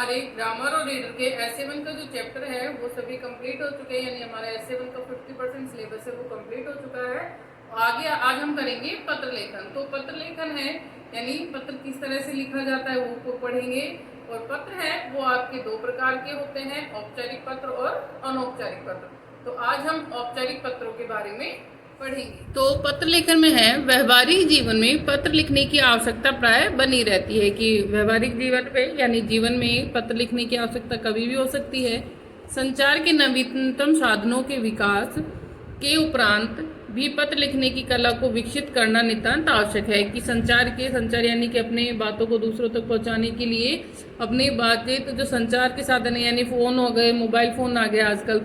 हमारे ग्रामर और रीडर के S7 का जो चैप्टर है वो सभी कंप्लीट हो चुके हैं, यानी हमारा S7 का 50% सिलेबस है वो कंप्लीट हो चुका है। आगे आज हम करेंगे पत्र लेखन। तो पत्र लेखन है यानी पत्र किस तरह से लिखा जाता है वो पढ़ेंगे। और पत्र है वो आपके दो प्रकार के होते हैं, औपचारिक पत्र और अनौपचारिक पत्र। तो आज हम औपचारिक पत्रों के बारे में पढ़ेंगे। तो पत्र लेखन में है, व्यवहारिक जीवन में पत्र लिखने की आवश्यकता प्राय बनी रहती है कि व्यवहारिक जीवन में यानी जीवन में पत्र लिखने की आवश्यकता कभी भी हो सकती है। संचार के नवीनतम साधनों के विकास के उपरांत भी पत्र लिखने की कला को विकसित करना नितांत आवश्यक है कि संचार यानी कि अपने बातों को दूसरों तक पहुंचाने के लिए अपने बातचीत जो संचार के साधन यानी फ़ोन हो गए, मोबाइल फ़ोन आ गया आजकल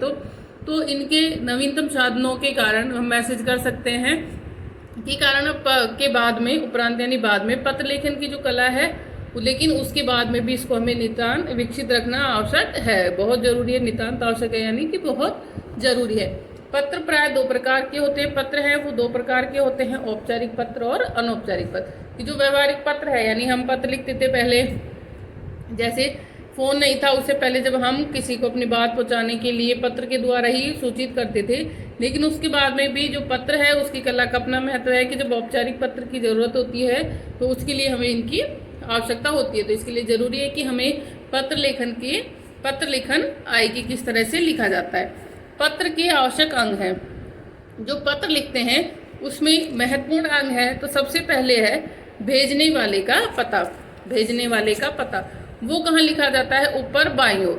तो इनके नवीनतम साधनों के कारण हम मैसेज कर सकते हैं के कारण के बाद में उपरांत यानी बाद में पत्र लेखन की जो कला है लेकिन उसके बाद में भी इसको हमें नितांत विकसित रखना आवश्यक है, बहुत जरूरी है, नितांत आवश्यक है यानी कि बहुत जरूरी है। पत्र प्राय दो प्रकार के होते हैं, पत्र है वो दो प्रकार के होते हैं, औपचारिक पत्र और अनौपचारिक पत्र। कि जो व्यवहारिक पत्र है यानी हम पत्र लिखते थे पहले, जैसे फ़ोन नहीं था उससे पहले जब हम किसी को अपनी बात पहुंचाने के लिए पत्र के द्वारा ही सूचित करते थे, लेकिन उसके बाद में भी जो पत्र है उसकी कला का अपना महत्व है कि जब औपचारिक पत्र की ज़रूरत होती है तो उसके लिए हमें इनकी आवश्यकता होती है। तो इसके लिए ज़रूरी है कि हमें पत्र लेखन आए कि किस तरह से लिखा जाता है। पत्र के आवश्यक अंग हैं, जो पत्र लिखते हैं उसमें महत्वपूर्ण अंग है। तो सबसे पहले है भेजने वाले का पता। भेजने वाले का पता वो कहाँ लिखा जाता है? ऊपर बाईं ओर।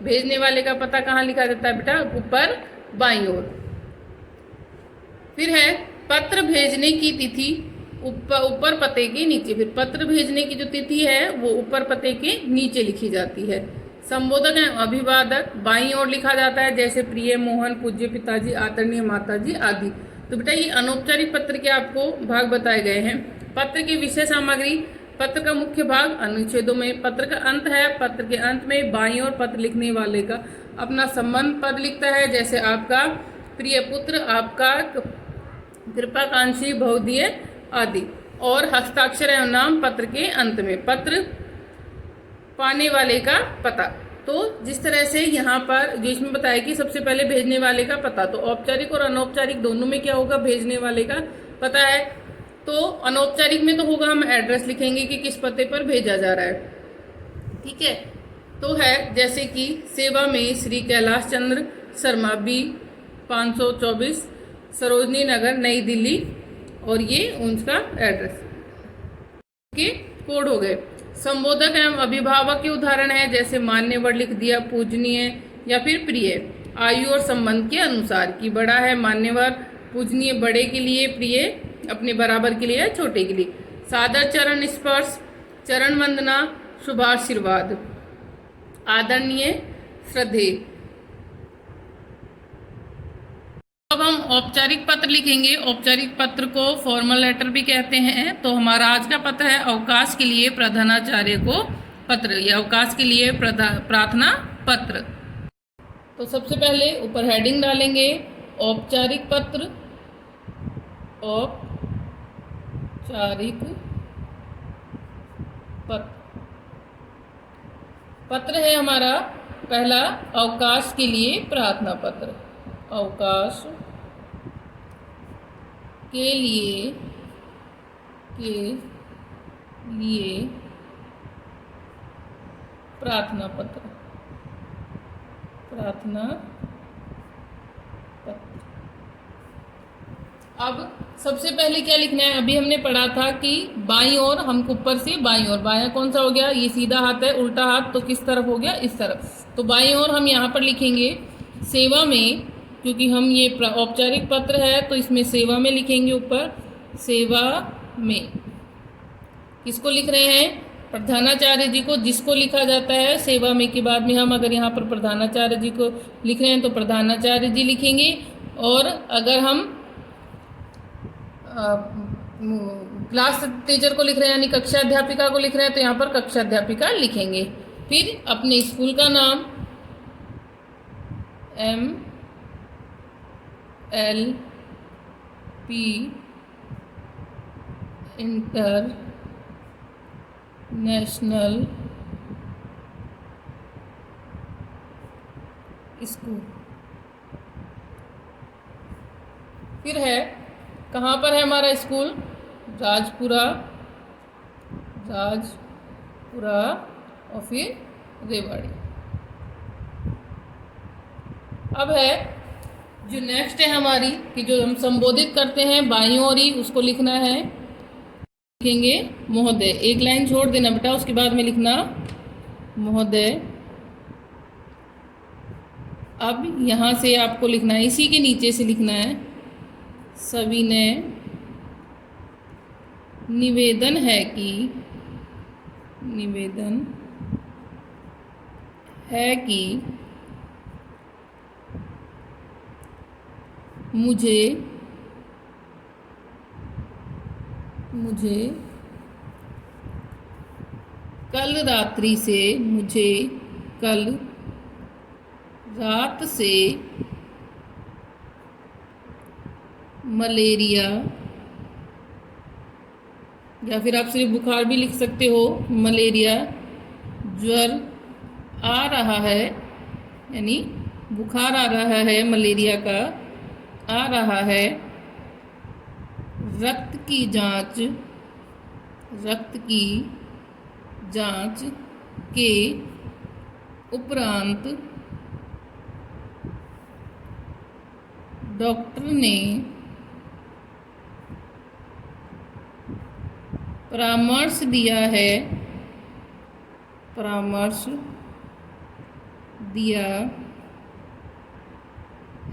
भेजने वाले का पता कहाँ लिखा जाता है बेटा? ऊपर बाईं ओर। फिर है पत्र भेजने की तिथि, ऊपर पते के नीचे। फिर पत्र भेजने की जो तिथि है वो ऊपर पते के नीचे लिखी जाती है। संबोधक है अभिवादक, बाईं ओर लिखा जाता है, जैसे प्रिय, मोहन, पूज्य पिताजी, आदरणीय माताजी आदि। तो बेटा ये अनौपचारिक पत्र के आपको भाग बताए गए हैं। पत्र की विषय सामग्री, पत्र का मुख्य भाग अनुच्छेदों में। पत्र का अंत है, पत्र के अंत में बाईं ओर पत्र लिखने वाले का अपना संबंध पद लिखता है, जैसे आपका प्रिय पुत्र, आपका कृपाकांक्षी बहुधीय आदि। और हस्ताक्षर एवं नाम पत्र के अंत में। पत्र पाने वाले का पता। तो जिस तरह से यहाँ पर जो इसमें बताया कि सबसे पहले भेजने वाले का पता, तो औपचारिक और अनौपचारिक दोनों में क्या होगा? भेजने वाले का पता है। तो अनौपचारिक में तो होगा हम एड्रेस लिखेंगे कि किस पते पर भेजा जा रहा है, ठीक है। तो है जैसे कि सेवा में श्री कैलाश चंद्र शर्मा बी 524 सरोजनी नगर नई दिल्ली, और ये उनका एड्रेस के कोड हो गए। संबोधक एवं अभिभावक के उदाहरण है, जैसे मान्यवर लिख दिया, पूजनीय या फिर प्रिय, आयु और संबंध के अनुसार कि बड़ा है मान्यवर, पूजनीय बड़े के लिए, प्रिय अपने बराबर के लिए या छोटे के लिए। सादर चरण स्पर्श, चरण वंदना, शुभाशीर्वाद, आदरणीय, श्रद्धेय। अब हम औपचारिक पत्र लिखेंगे। औपचारिक पत्र को फॉर्मल लेटर भी कहते हैं। तो हमारा आज का पत्र है अवकाश के लिए प्रधानाचार्य को पत्र, या अवकाश के लिए प्रार्थना पत्र। तो सबसे पहले ऊपर हेडिंग डालेंगे औपचारिक पत्र। औपचारिक पत्र, पत्र है हमारा पहला अवकाश के लिए प्रार्थना पत्र। अवकाश के लिए प्रार्थना पत्र। प्रार्थना पत्र। अब सबसे पहले क्या लिखना है? अभी हमने पढ़ा था कि बाईं ओर, हम ऊपर से बाईं ओर, बायां कौन सा हो गया? ये सीधा हाथ है, उल्टा हाथ तो किस तरफ हो गया? इस तरफ। तो बाईं ओर हम यहाँ पर लिखेंगे सेवा में, क्योंकि हम ये औपचारिक पत्र है तो इसमें सेवा में लिखेंगे ऊपर। सेवा में किसको लिख रहे हैं? प्रधानाचार्य जी को, जिसको लिखा जाता है सेवा में के बाद में हम अगर यहाँ पर प्रधानाचार्य जी को लिख रहे हैं तो प्रधानाचार्य जी लिखेंगे। और अगर हम क्लास टीचर को लिख रहे हैं यानी कक्षा अध्यापिका को लिख रहे हैं तो यहाँ पर कक्षा अध्यापिका लिखेंगे। फिर अपने स्कूल का नाम MLP इंटरनेशनल स्कूल। फिर है, कहाँ पर है हमारा स्कूल? राजपुरा, राजपुरा और फिर रेवाड़ी। अब है जो नेक्स्ट है हमारी कि जो हम संबोधित करते हैं बाईं ओर ही, उसको लिखना है। लिखेंगे महोदय, एक लाइन छोड़ देना बेटा, उसके बाद में लिखना महोदय। अब यहाँ से आपको लिखना है, इसी के नीचे से लिखना है, सविनय निवेदन है कि, निवेदन है कि मुझे कल रात से मलेरिया, या फिर आप सिर्फ बुखार भी लिख सकते हो, मलेरिया ज्वर आ रहा है, यानी बुखार आ रहा है, मलेरिया का आ रहा है। रक्त की जांच के उपरांत डॉक्टर ने परामर्श दिया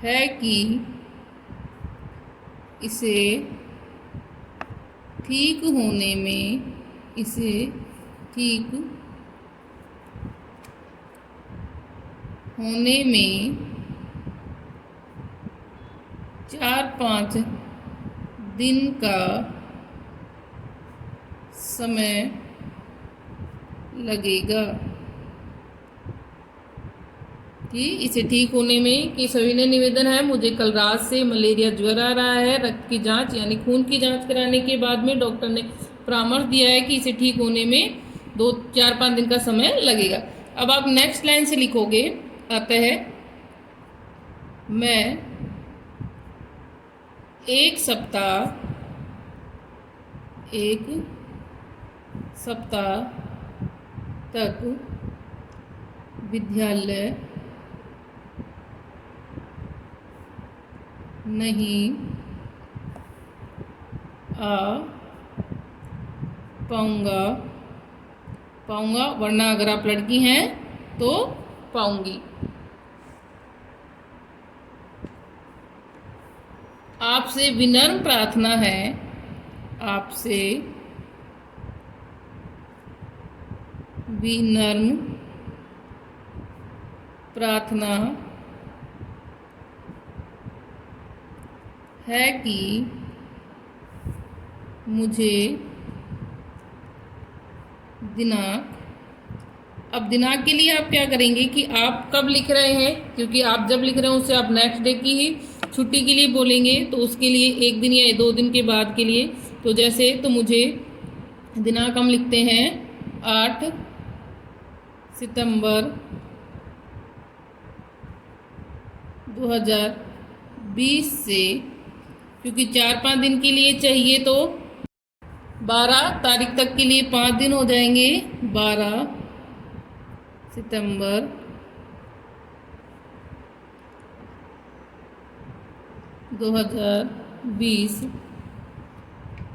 है कि इसे ठीक होने में 4-5 दिन का समय लगेगा। कि इसे ठीक होने में, कि सविनय निवेदन है, मुझे कल रात से मलेरिया ज्वर आ रहा है, रक्त की जांच यानी खून की जांच कराने के बाद में डॉक्टर ने परामर्श दिया है कि इसे ठीक होने में 4-5 दिन का समय लगेगा। अब आप नेक्स्ट लाइन से लिखोगे, आता है, मैं एक सप्ताह तक विद्यालय नहीं आ पाऊंगा, वरना अगर आप लड़की हैं तो पाऊंगी। आपसे विनम्र प्रार्थना है, आपसे विनम्र प्रार्थना है कि मुझे दिनांक, अब दिनांक के लिए आप क्या करेंगे कि आप कब लिख रहे हैं, क्योंकि आप जब लिख रहे हैं उससे आप नेक्स्ट डे की ही छुट्टी के लिए बोलेंगे, तो उसके लिए 1 दिन या 2 दिन के बाद के लिए, तो जैसे, तो मुझे दिनांक हम लिखते हैं 8 सितंबर 2020 से, क्योंकि 4-5 दिन के लिए चाहिए तो 12 तारीख तक के लिए 5 दिन हो जाएंगे, 12 सितंबर 2020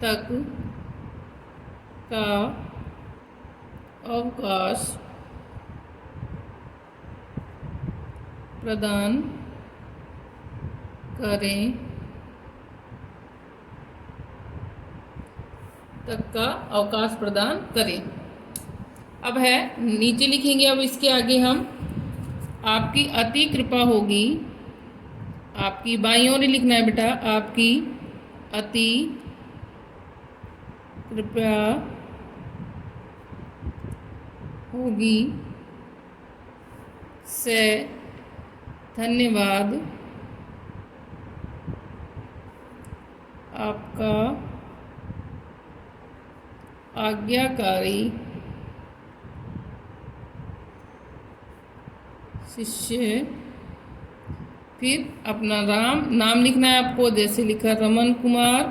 तक का अवकाश प्रदान करें, अब है नीचे लिखेंगे। अब इसके आगे हम, आपकी अति कृपा होगी, आपकी बाईं ओर ही लिखना है बेटा, आपकी अति कृपया होगी से धन्यवाद, आपका आज्ञाकारी शिष्य फिर अपना नाम लिखना है आपको, जैसे लिखा रमन कुमार।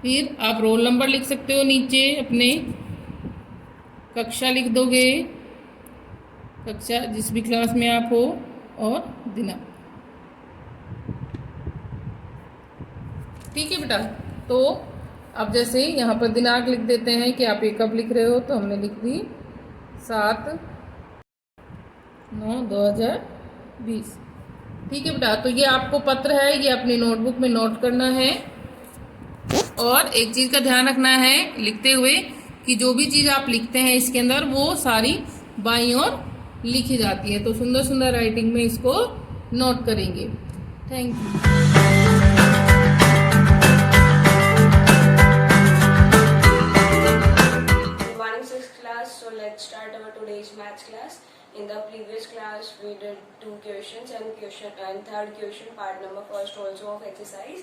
फिर आप रोल नंबर लिख सकते हो नीचे अपने, कक्षा लिख दोगे, कक्षा जिस भी क्लास में आप हो, और दिनांक। ठीक है बेटा। तो अब जैसे यहाँ पर दिनांक लिख देते हैं कि आप ये कब लिख रहे हो, तो हमने लिख दी 7/9/2020। ठीक है बेटा। तो ये आपको पत्र है, ये अपनी नोटबुक में नोट करना है। और एक चीज़ का ध्यान रखना है लिखते हुए कि जो भी चीज़ आप लिखते हैं इसके अंदर वो सारी बाईं ओर लिखी जाती है। तो सुंदर सुंदर राइटिंग में इसको नोट करेंगे। Thank you. So let's start our today's maths class. In the previous class we did 2 questions and third question part number first also of exercise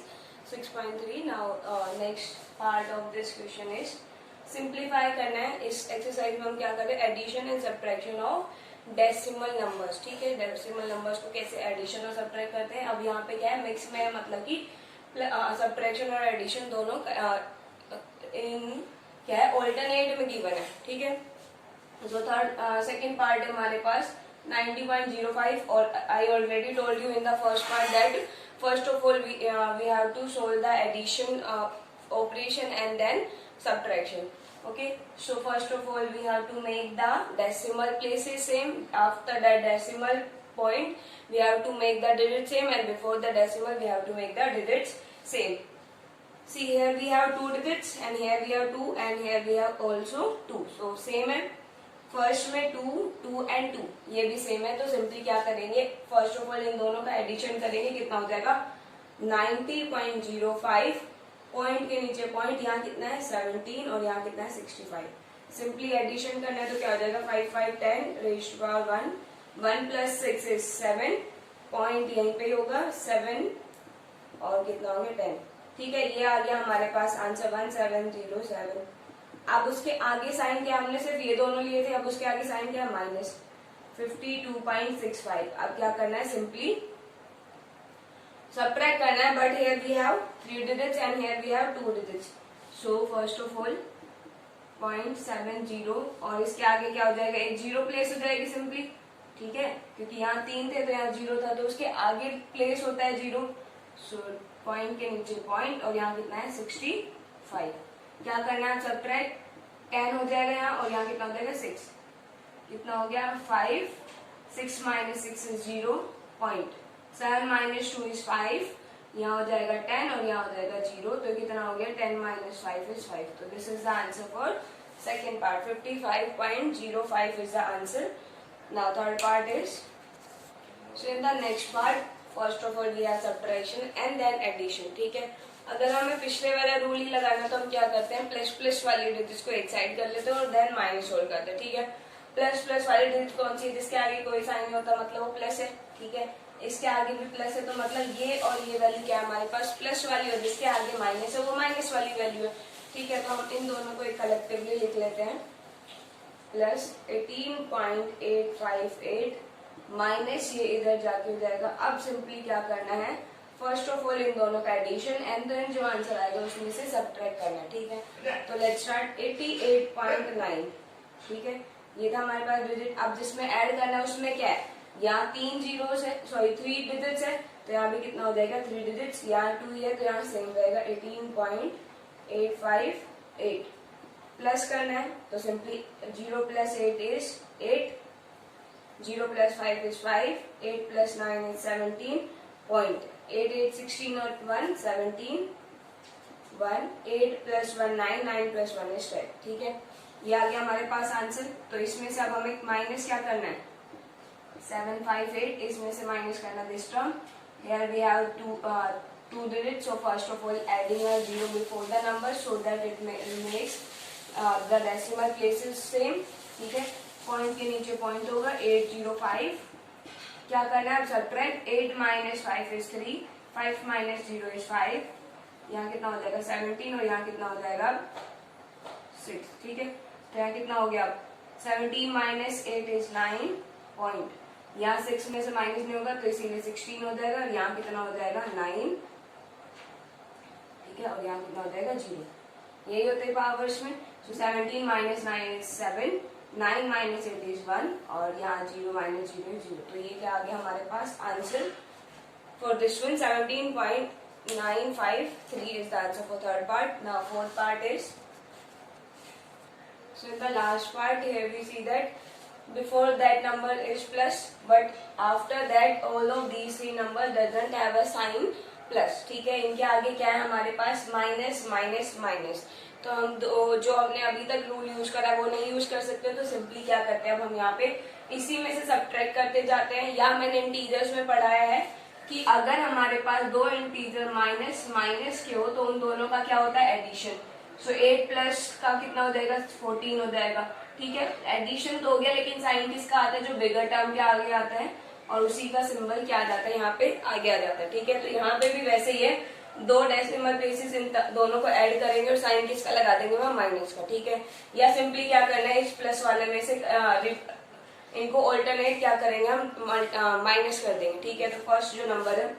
6.3. Now next part of this question is simplify करना है। इस exercise में हम क्या कर रहे हैं, addition and subtraction of decimal numbers। ठीक है, decimal numbers को कैसे addition और subtract करते हैं। अब यहाँ पे क्या है, mix में है, मतलब कि subtraction और addition दोनों इन क्या है, ऑल्टरनेट में गिवन है। ठीक है, जो सेकंड पार्ट है हमारे पास 90.05 और I already told you in the first part that first of all we have to solve the addition operation and then subtraction. Okay, so first of all we have to make the decimal places same. After that decimal point we have to make the digits same, and before the decimal we have to make the digits same. See, here we have 2 digits and here we have 2 and here we have also 2. So same है, first में 2, 2 and 2 ये भी same है। तो simply क्या करेंगे, first of all in दोनों का एडिशन करेंगे। कितना हो जाएगा 90.05, पॉइंट के नीचे पॉइंट, यहाँ कितना है 17 और यहाँ कितना है 65। सिंपली एडिशन करना है तो क्या हो जाएगा 5 5 10 raised to power 1, 1 + 6 is 7, point यहीं पे होगा 7 और कितना हो गया 10। ठीक है, ये आ गया हमारे पास आंसर 1707। अब उसके आगे साइन क्या, हमने सिर्फ ये दोनों लिए थे, अब उसके आगे साइन क्या है -52.65। अब क्या करना है, सिंपली सबट्रैक्ट करना है, but here we have 3 digits and here we have 2 digits. So first of all 0.70 और इसके आगे क्या हो जाएगा, एक 0 प्लेस हो जाएगी सिंपली। ठीक है, क्योंकि यहाँ 3 थे तो यहाँ 0 था, तो उसके आगे प्लेस होता है 0। सो पॉइंट के नीचे पॉइंट और यहाँ कितना है 65। क्या करना है, सबट्रैक्ट 10 हो जाएगा यहाँ और यहाँ कितना हो जाएगा 6। कितना हो गया 5, 6 - 6 is 0, पॉइंट 7 - 2 is 5, यहाँ हो जाएगा 10 और यहाँ हो जाएगा 0। तो कितना हो गया 10 - 5 is 5। तो this is the answer for second part, 55.05 is the answer. Now third part is, so in the next part first of all we have subtraction and then addition. ठीक है, अगर हमें पिछले वाला रूल ही लगाना तो हम क्या करते हैं, प्लस प्लस वाली डिजिट्स को एक साइड कर लेते हैं और देन माइनस सोल्व करते हैं। ठीक है, प्लस प्लस वाली डिजिट कौन सी है, जिसके आगे कोई साइन नहीं होता, मतलब वो प्लस है। ठीक है, इसके आगे भी प्लस है, तो मतलब ये और ये वैल्यू क्या है हमारे पास प्लस वाली, और जिसके आगे माइनस है वो माइनस वाली वैल्यू है। ठीक है, तो हम इन दोनों को एक कलेक्टिवली लिख लेते हैं, प्लस 18.858 माइनस ये इधर जाके हो जाएगा। अब सिंपली क्या करना है, फर्स्ट ऑफ ऑल इन दोनों का एडिशन एंड देन जो आंसर आएगा उसमें से सबट्रैक्ट करना है। ठीक है, तो लेट्स स्टार्ट 88.9। ठीक है, ये था हमारे पास डिजिट। अब जिसमें ऐड करना है उसमें क्या है, यहाँ 3 जीरोस है, सॉरी 3 डिजिट्स है, तो यहाँ भी कितना हो जाएगा 3 डिजिट्स, यहाँ 2 है तो यहाँ सेम रहेगा 18.858। प्लस करना है तो simply 0 + 8 is 8, 0 + 5 is 5, 8 + 9 is 17, point 8 8 16 और 1 17, 1 8 + 1 9, 9 + 1 is 10। ठीक है, ये आ गया हमारे पास आंसर। तो इसमें से अब हमें माइनस क्या करना है, 758, इसमें से माइनस करना this term. Here we have 2 digits, so first of all adding a 0 before the number so that it makes the decimal places same। ठीक है, पॉइंट के नीचे पॉइंट होगा 805। क्या करना है, सबट्रैक्ट 8 - 5 is 3, 5 - 0 is 5, यहाँ कितना हो जाएगा 17 और यहाँ कितना हो जाएगा 6। ठीक है, तो यहाँ कितना हो गया 17 - 8 is 9, पॉइंट यहाँ 6 में से माइनस नहीं होगा तो इसीलिए 16 हो जाएगा, और यहाँ कितना हो जाएगा 9, ठीक है, और यहाँ कितना हो जाएगा 0। यही होते हैं पावर्स में। सो 17 माइनस 9 इज 7, 9 माइनस 8 इज 1, और यहाँ 0 माइनस 0 इज 0। तो ये क्या आ गया हमारे पास answer for this one, 17.953 is the answer for third part. Now fourth part is, so in the last part here we see that before that number is plus, but after that all of these three numbers doesn't have a sign plus, ठीक है। इनके आगे क्या है हमारे पास minus minus minus, तो हम जो हमने अभी तक रूल यूज करा वो नहीं यूज कर सकते, तो सिंपली क्या करते हैं अब हम यहाँ पे इसी में से सब्ट्रैक्ट करते जाते हैं। या मैंने इंटीजर्स में पढ़ाया है कि अगर हमारे पास दो इंटीजर माइनस माइनस के हो तो उन दोनों का क्या होता है एडिशन। सो 8 प्लस का कितना हो जाएगा 14 हो जाएगा, ठीक है। एडिशन तो हो गया, लेकिन साइन किसका आता है जो बिगर टर्म के आगे आता है, और उसी का सिंबल क्या आ जाता है यहाँ पे आगे आ जाता है, ठीक है। तो यहाँ पे भी वैसे ही है, दो डेसिमल प्लेसेस इन दोनों को ऐड करेंगे और साइन किसका लगा देंगे वहां माइनस का, ठीक है। या सिंपली क्या करना है इस प्लस वाले में से इनको ऑल्टरनेट क्या करेंगे हम माइनस कर देंगे, ठीक है। तो फर्स्ट जो नंबर है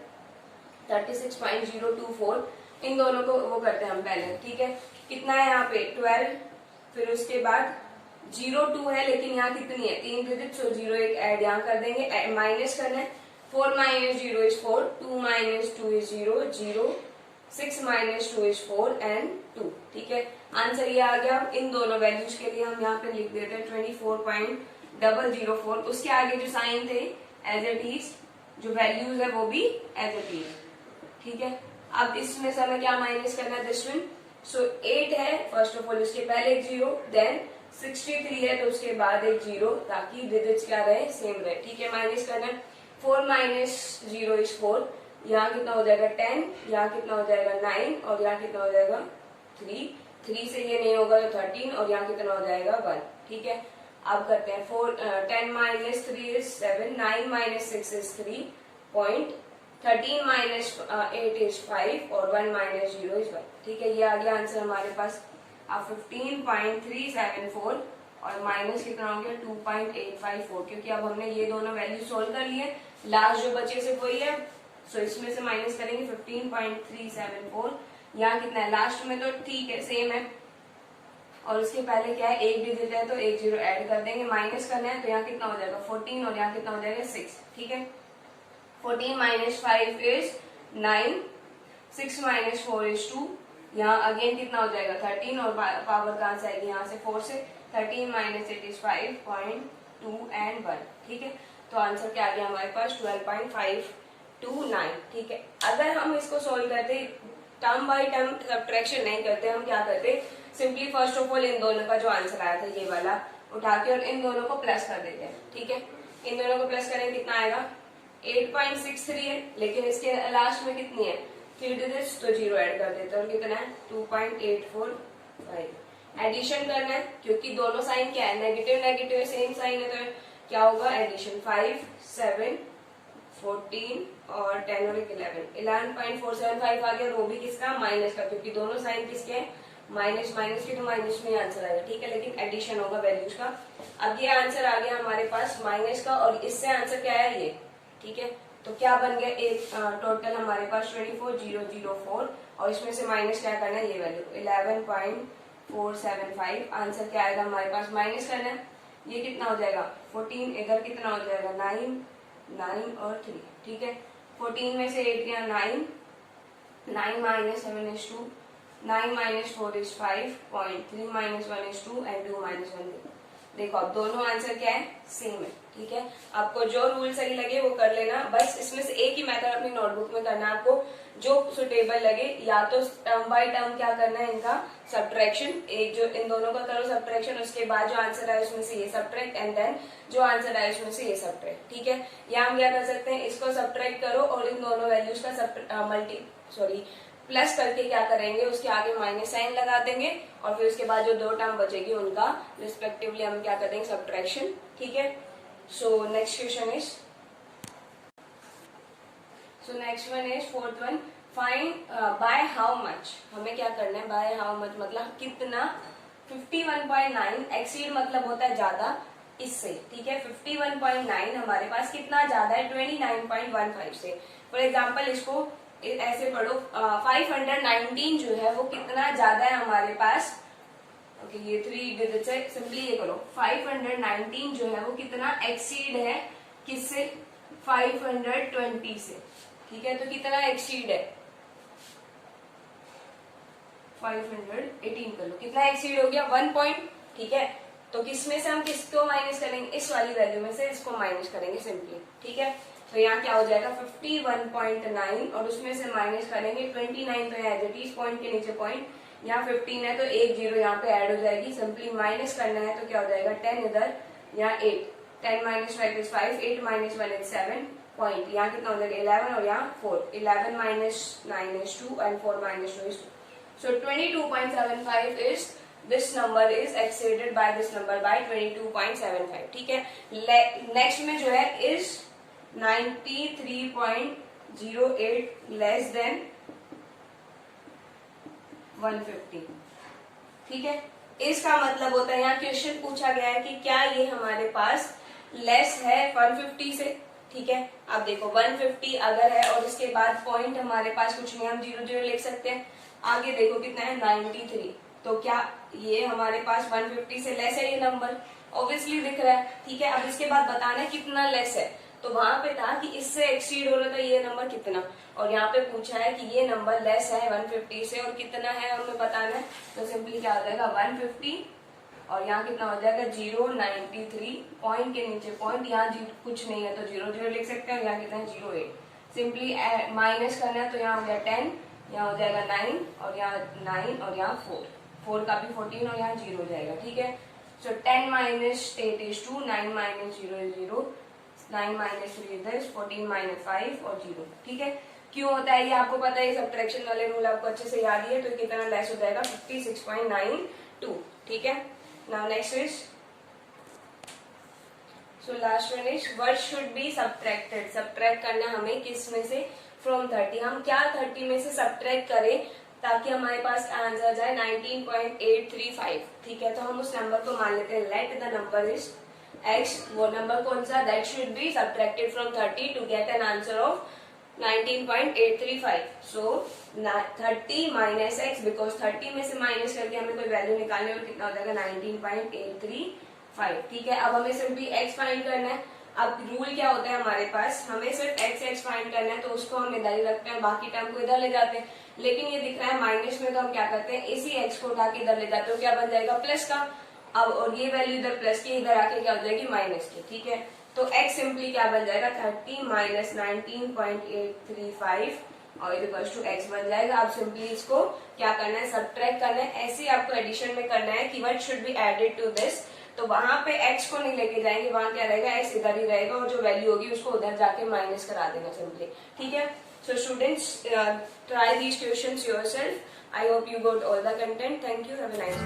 36.024, इन दोनों को वो करते हैं हम पहले, ठीक है। कितना है यहाँ पे 12, फिर उसके बाद 02 है, लेकिन यहाँ कितनी है 3 डिजिट, सो 0 एक ऐड यहाँ कर देंगे, माइनस करना है। 4 minus 0 is 4, 2 minus 2 is 0, 0, 6 minus 2 is 4 and 2, ठीक है। आंसर ये आ गया। इन दोनों वैल्यूज के लिए हम यहाँ पे लिख देते हैं 24.004, उसके आगे जो साइन थे एज इट इज, जो वैल्यूज है वो भी एज इट इज, ठीक है। अब इसमें से हमें क्या माइनस करना है दिस वन, सो 8 है फर्स्ट ऑफ ऑल, उसके पहले एक 0, देन 63 है तो उसके बाद एक 0, ताकि डिजिट्स क्या रहे सेम रहे, ठीक है। माइनस करना है 4 माइनस 0 इज 4, यहाँ कितना हो जाएगा 10, यहाँ कितना हो जाएगा 9, और यहाँ कितना हो जाएगा 3, 3 से ये नहीं होगा तो 13, और यहाँ कितना हो जाएगा 1, ठीक है। अब करते हैं 10 minus 3 is 7, 9 minus 6 is 3 point, 13 minus 8 is 5, और 1 माइनस 0 इज 1, ठीक है। ये आ गया आंसर हमारे पास। अब 15.374 और माइनस कितना हो गया 2.854, क्योंकि अब हमने ये दोनों वैल्यू सोल्व कर लिए, लास्ट जो बचे सिर्फ वही है, सो इसमें से माइनस करेंगे 15.374। यहाँ कितना है लास्ट में तो ठीक है सेम है, और उसके पहले क्या है एक डिजिट है तो एक 0 ऐड कर देंगे, माइनस करना है तो यहाँ कितना हो जाएगा 14, और यहाँ कितना हो जाएगा 6, ठीक है। 14 माइनस 5 इज 9, 6 माइनस 4 इज 2, यहाँ अगेन कितना हो जाएगा 13, और पावर कहाँ से आएगी यहाँ से 4 से, 13 माइनस 8 इज 5.2 एंड 1, ठीक है। तो आंसर क्या आ गया हमारे पास 12.529, ठीक है। अगर हम इसको सोल्व करते टर्म बाय टर्म सब्ट्रैक्शन नहीं करते, हम क्या करते simply first of all in दोनों का जो आंसर आया था ये वाला उठा के और इन दोनों को प्लस कर देते हैं, ठीक है। इन दोनों को प्लस करेंगे कितना आएगा 8.63 है, लेकिन इसके लास्ट में कितनी है 3 डिजिट्स, तो 0 ऐड कर देते हैं, और कितना है 2.845। एडिशन करना है क्योंकि दोनों साइन क्या है नेगेटिव नेगेटिव सेम साइन है, तो क्या होगा एडिशन 5, 7, 14 और 10 और 11.475 आ गया, वो भी किसका माइनस का, क्योंकि दोनों साइन किसके हैं माइनस माइनस के, तो माइनस में आंसर आएगा, ठीक है। लेकिन एडिशन होगा वैल्यूज का। अब ये आंसर आ गया हमारे पास माइनस का, और इससे आंसर क्या है ये, ठीक है। तो क्या बन गया एक टोटल हमारे पास 24,004, और इसमें से माइनस क्या करना है ये वैल्यू 11.475। आंसर क्या आएगा हमारे पास माइनस करना है, ये कितना हो जाएगा 14, इधर कितना हो जाएगा 9, 9 और 3, ठीक है। 14 में से 8 गया 9, 9 minus 7 is 2, 9 minus 4 is 5, 3 minus 1 is 2 and 2 minus 1। देखो अब दोनों आंसर क्या है सेम है, ठीक है। आपको जो रूल सही लगे वो कर लेना, बस इसमें से एक ही मेथड अपनी नोटबुक में करना है आपको जो सुटेबल लगे, या तो टर्म बाय टर्म क्या करना है इनका सब्ट्रैक्शन, एक जो इन दोनों का करो सब्ट्रैक्शन, उसके बाद जो आंसर आए उसमें से ये सब्ट्रैक्ट, एंड देन जो आंसर आए उसमें से ये सब्ट्रैक्ट, ठीक है। या हम क्या कर सकते हैं इसको सब्ट्रैक्ट करो और इन दोनों वैल्यूज का प्लस करके क्या करेंगे उसके आगे माइनस साइन लगा देंगे, और फिर उसके बाद जो दो टर्म बचेगी उनका रिस्पेक्टिवली हम क्या करेंगे सब्ट्रैक्शन, ठीक है। So next question is next one is fourth one, find by how much. हमें क्या करना है बाय हाउ मच मतलब कितना, 51.9 एक्सीड मतलब होता है ज्यादा, इससे, ठीक है। 51.9 हमारे पास कितना ज्यादा है 29.15 से। फॉर एग्जाम्पल इसको ऐसे पढ़ो, 519 जो है वो कितना ज्यादा है हमारे पास, ओके ये 3 डिजिट है, सिंपली ये करो 519 जो है वो कितना एक्सीड है किससे, 520 से, ठीक है। तो कितना एक्सीड है 518 कर लो, कितना एक्सीड हो गया 1 पॉइंट, ठीक है। तो किसमें से हम किसको माइनस करेंगे, इस वाली वैल्यू में से इसको माइनस करेंगे सिंपली, ठीक है। तो यहाँ क्या हो जाएगा 51.9 और उसमें से माइनस करेंगे 29, तो एज इट इज पॉइंट के नीचे पॉइंट, यहाँ 15 है तो एक जीरो यहाँ पे ऐड हो जाएगी, सिंपली माइनस करना है तो क्या हो जाएगा 10 इधर, यहाँ 8, 10 minus 5 is 5, 8 minus 1 is 7 point, यहाँ कितना हो जाएगा 11 और यहाँ 4, 11 minus 9 is 2 and 4 minus 2 is 2. So 22.75 is this number is exceeded by this number by 22.75, ठीक है। नेक्स्ट में जो है is 93.08 लेस देन 150, ठीक है। इसका मतलब होता है यहाँ क्वेश्चन पूछा गया है कि क्या ये हमारे पास लेस है 150 से, ठीक है। अब देखो 150 अगर है और इसके बाद पॉइंट हमारे पास कुछ नहीं, हम 00 लिख सकते हैं। आगे देखो कितना है 93, तो क्या ये हमारे पास 150 से लेस है ये नंबर, ऑब्वियसली दिख रहा है, ठीक है। अब इसके बाद बताना है कितना लेस है, तो वहां पे था कि इससे एक्सीड हो रहा था ये नंबर कितना, और यहाँ पे पूछा है कि ये नंबर लेस है 150 से और कितना है हमें बताना है, तो सिंपली क्या हो जाएगा 150 और यहाँ कितना हो जाएगा 093, पॉइंट के नीचे पॉइंट, यहाँ कुछ नहीं है तो 00 लिख सकते हैं, यहाँ कितना है 08, सिंपली माइनस करना है तो यहाँ हो गया 10, यहाँ हो जाएगा 9 और यहाँ 9 और यहाँ 4 का भी 14 और यहाँ 0 हो जाएगा, ठीक है। सो 10 minus 8 is 2, 9 minus 0 is 0, 9 minus 3 is 10, 14 minus 5 और 0, ठीक है। क्यों होता है ये आपको पता है, सब्ट्रैक्शन वाले रूल आपको अच्छे से याद ही है, तो कितना लेस हो जाएगा 56.92, ठीक है। Now next is, so last one is what should be subtracted, subtract करना हमें किस में से, फ्रॉम 30, हम क्या 30 में से सब्ट्रैक्ट करें ताकि हमारे पास आंसर जाए 19.835, ठीक है। तो हम उस नंबर को मान लेते हैं let the number is x, वो नंबर कौन सा, that should be subtracted from 30 to get an answer of 19.835. So 30 minus x, because 30 में से माइनस करके हमें कोई वैल्यू निकालनी है और कितना हो जाएगा 19.835, ठीक है। अब हमें सिर्फ x फाइंड करना है। अब रूल क्या होता है हमारे पास, हमें सिर्फ x फाइंड करना है तो उसको हम इधर ही रखते हैं, बाकी टर्म को इधर ले जाते हैं, लेकिन ये दिख रहा है माइनस में तो हम क्या करते हैं इसी x को उठा के इधर ले जाते हो, क्या बन जाएगा प्लस का, अब और ये वैल्यू इधर प्लस की, इधर आके क्या हो जाएगी माइनस की, ठीक है। तो x सिंपली क्या बन जाएगा 30 माइनस 19.835 और इक्वल टू x बन जाएगा। अब सिंपली इसको क्या करना है सब्ट्रैक्ट करना है, ऐसे आपको एडिशन में करना है कि what should be added to this, तो वहां पे x को नहीं लेके जाएंगे, वहां क्या रहेगा x इधर ही रहेगा और जो वैल्यू होगी उसको उधर जाके माइनस करा देना सिंपली, ठीक है। So students try these questions yourself, I hope you got all the content, thank you, have a nice day.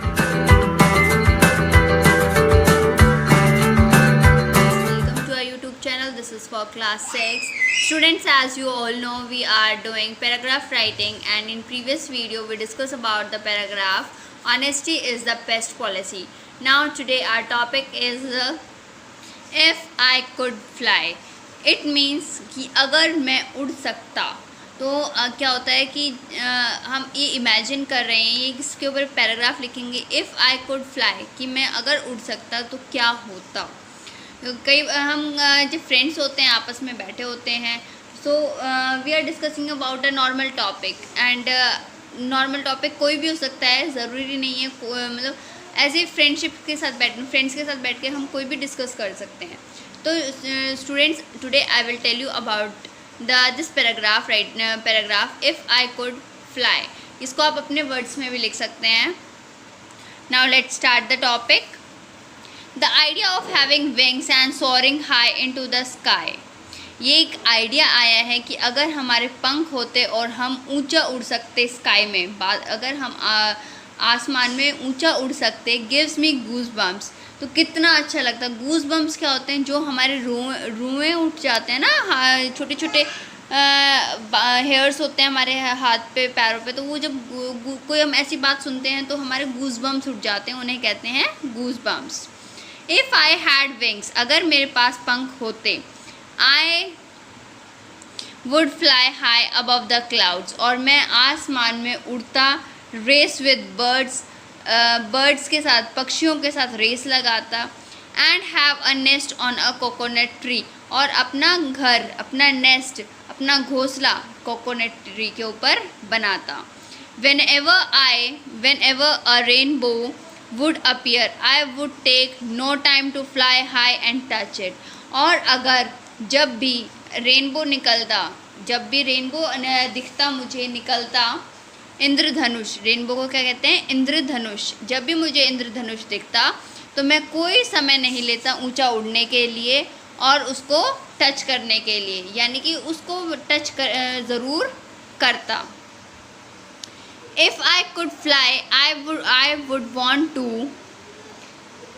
Channel, this is for class 6 students. As you all know, we are doing paragraph writing, and in previous video we discussed about the paragraph honesty is the best policy. Now today our topic is if I could fly. It means कि अगर मैं उड़ सकता, तो क्या होता है कि हम ये इमेजिन कर रहे हैं, ये इसके ऊपर पैराग्राफ लिखेंगे इफ़ आई कुड फ्लाई, कि मैं अगर उड़ सकता तो क्या होता। कई हम जब फ्रेंड्स होते हैं आपस में बैठे होते हैं, so we are discussing about a normal topic, and normal topic कोई भी हो सकता है, ज़रूरी नहीं है मतलब ऐसे फ्रेंड्स के साथ बैठ के हम कोई भी डिस्कस कर सकते हैं। तो students today I will tell you about this paragraph, paragraph if I could fly. इसको आप अपने वर्ड्स में भी लिख सकते हैं। Now let's start the topic. The idea of having wings and soaring high into the sky. ये एक आइडिया आया है कि अगर हमारे पंख होते और हम ऊंचा उड़ सकते स्काई में, अगर हम आसमान में ऊंचा उड़ सकते, गिव्स मी गूज बम्प्स, तो कितना अच्छा लगता। गूज बम्प्स क्या होते हैं, जो हमारे रुएं उठ जाते हैं ना, छोटे छोटे हेयर्स होते हैं हमारे हाथ पे पैरों पे, तो वो जब कोई हम ऐसी बात सुनते हैं तो हमारे गूज बम्प्स उठ जाते हैं, उन्हें कहते हैं गूज bumps. If I had wings, अगर मेरे पास पंख होते, I would fly high above the clouds, और मैं आसमान में उड़ता, रेस विद बर्ड्स, बर्ड्स के साथ, पक्षियों के साथ रेस लगाता, and have a nest on a coconut tree, और अपना घर, अपना नेस्ट, अपना घोंसला कोकोनट ट्री के ऊपर बनाता। whenever a rainbow would appear, I would take no time to fly high and touch it, और अगर जब भी रेनबो दिखता मुझे, निकलता इंद्रधनुष, रेनबो को क्या कहते हैं, इंद्रधनुष, जब भी मुझे इंद्रधनुष दिखता तो मैं कोई समय नहीं लेता ऊंचा उड़ने के लिए और उसको टच करने के लिए, यानी कि उसको टच ज़रूर करता। If I could fly, I would want to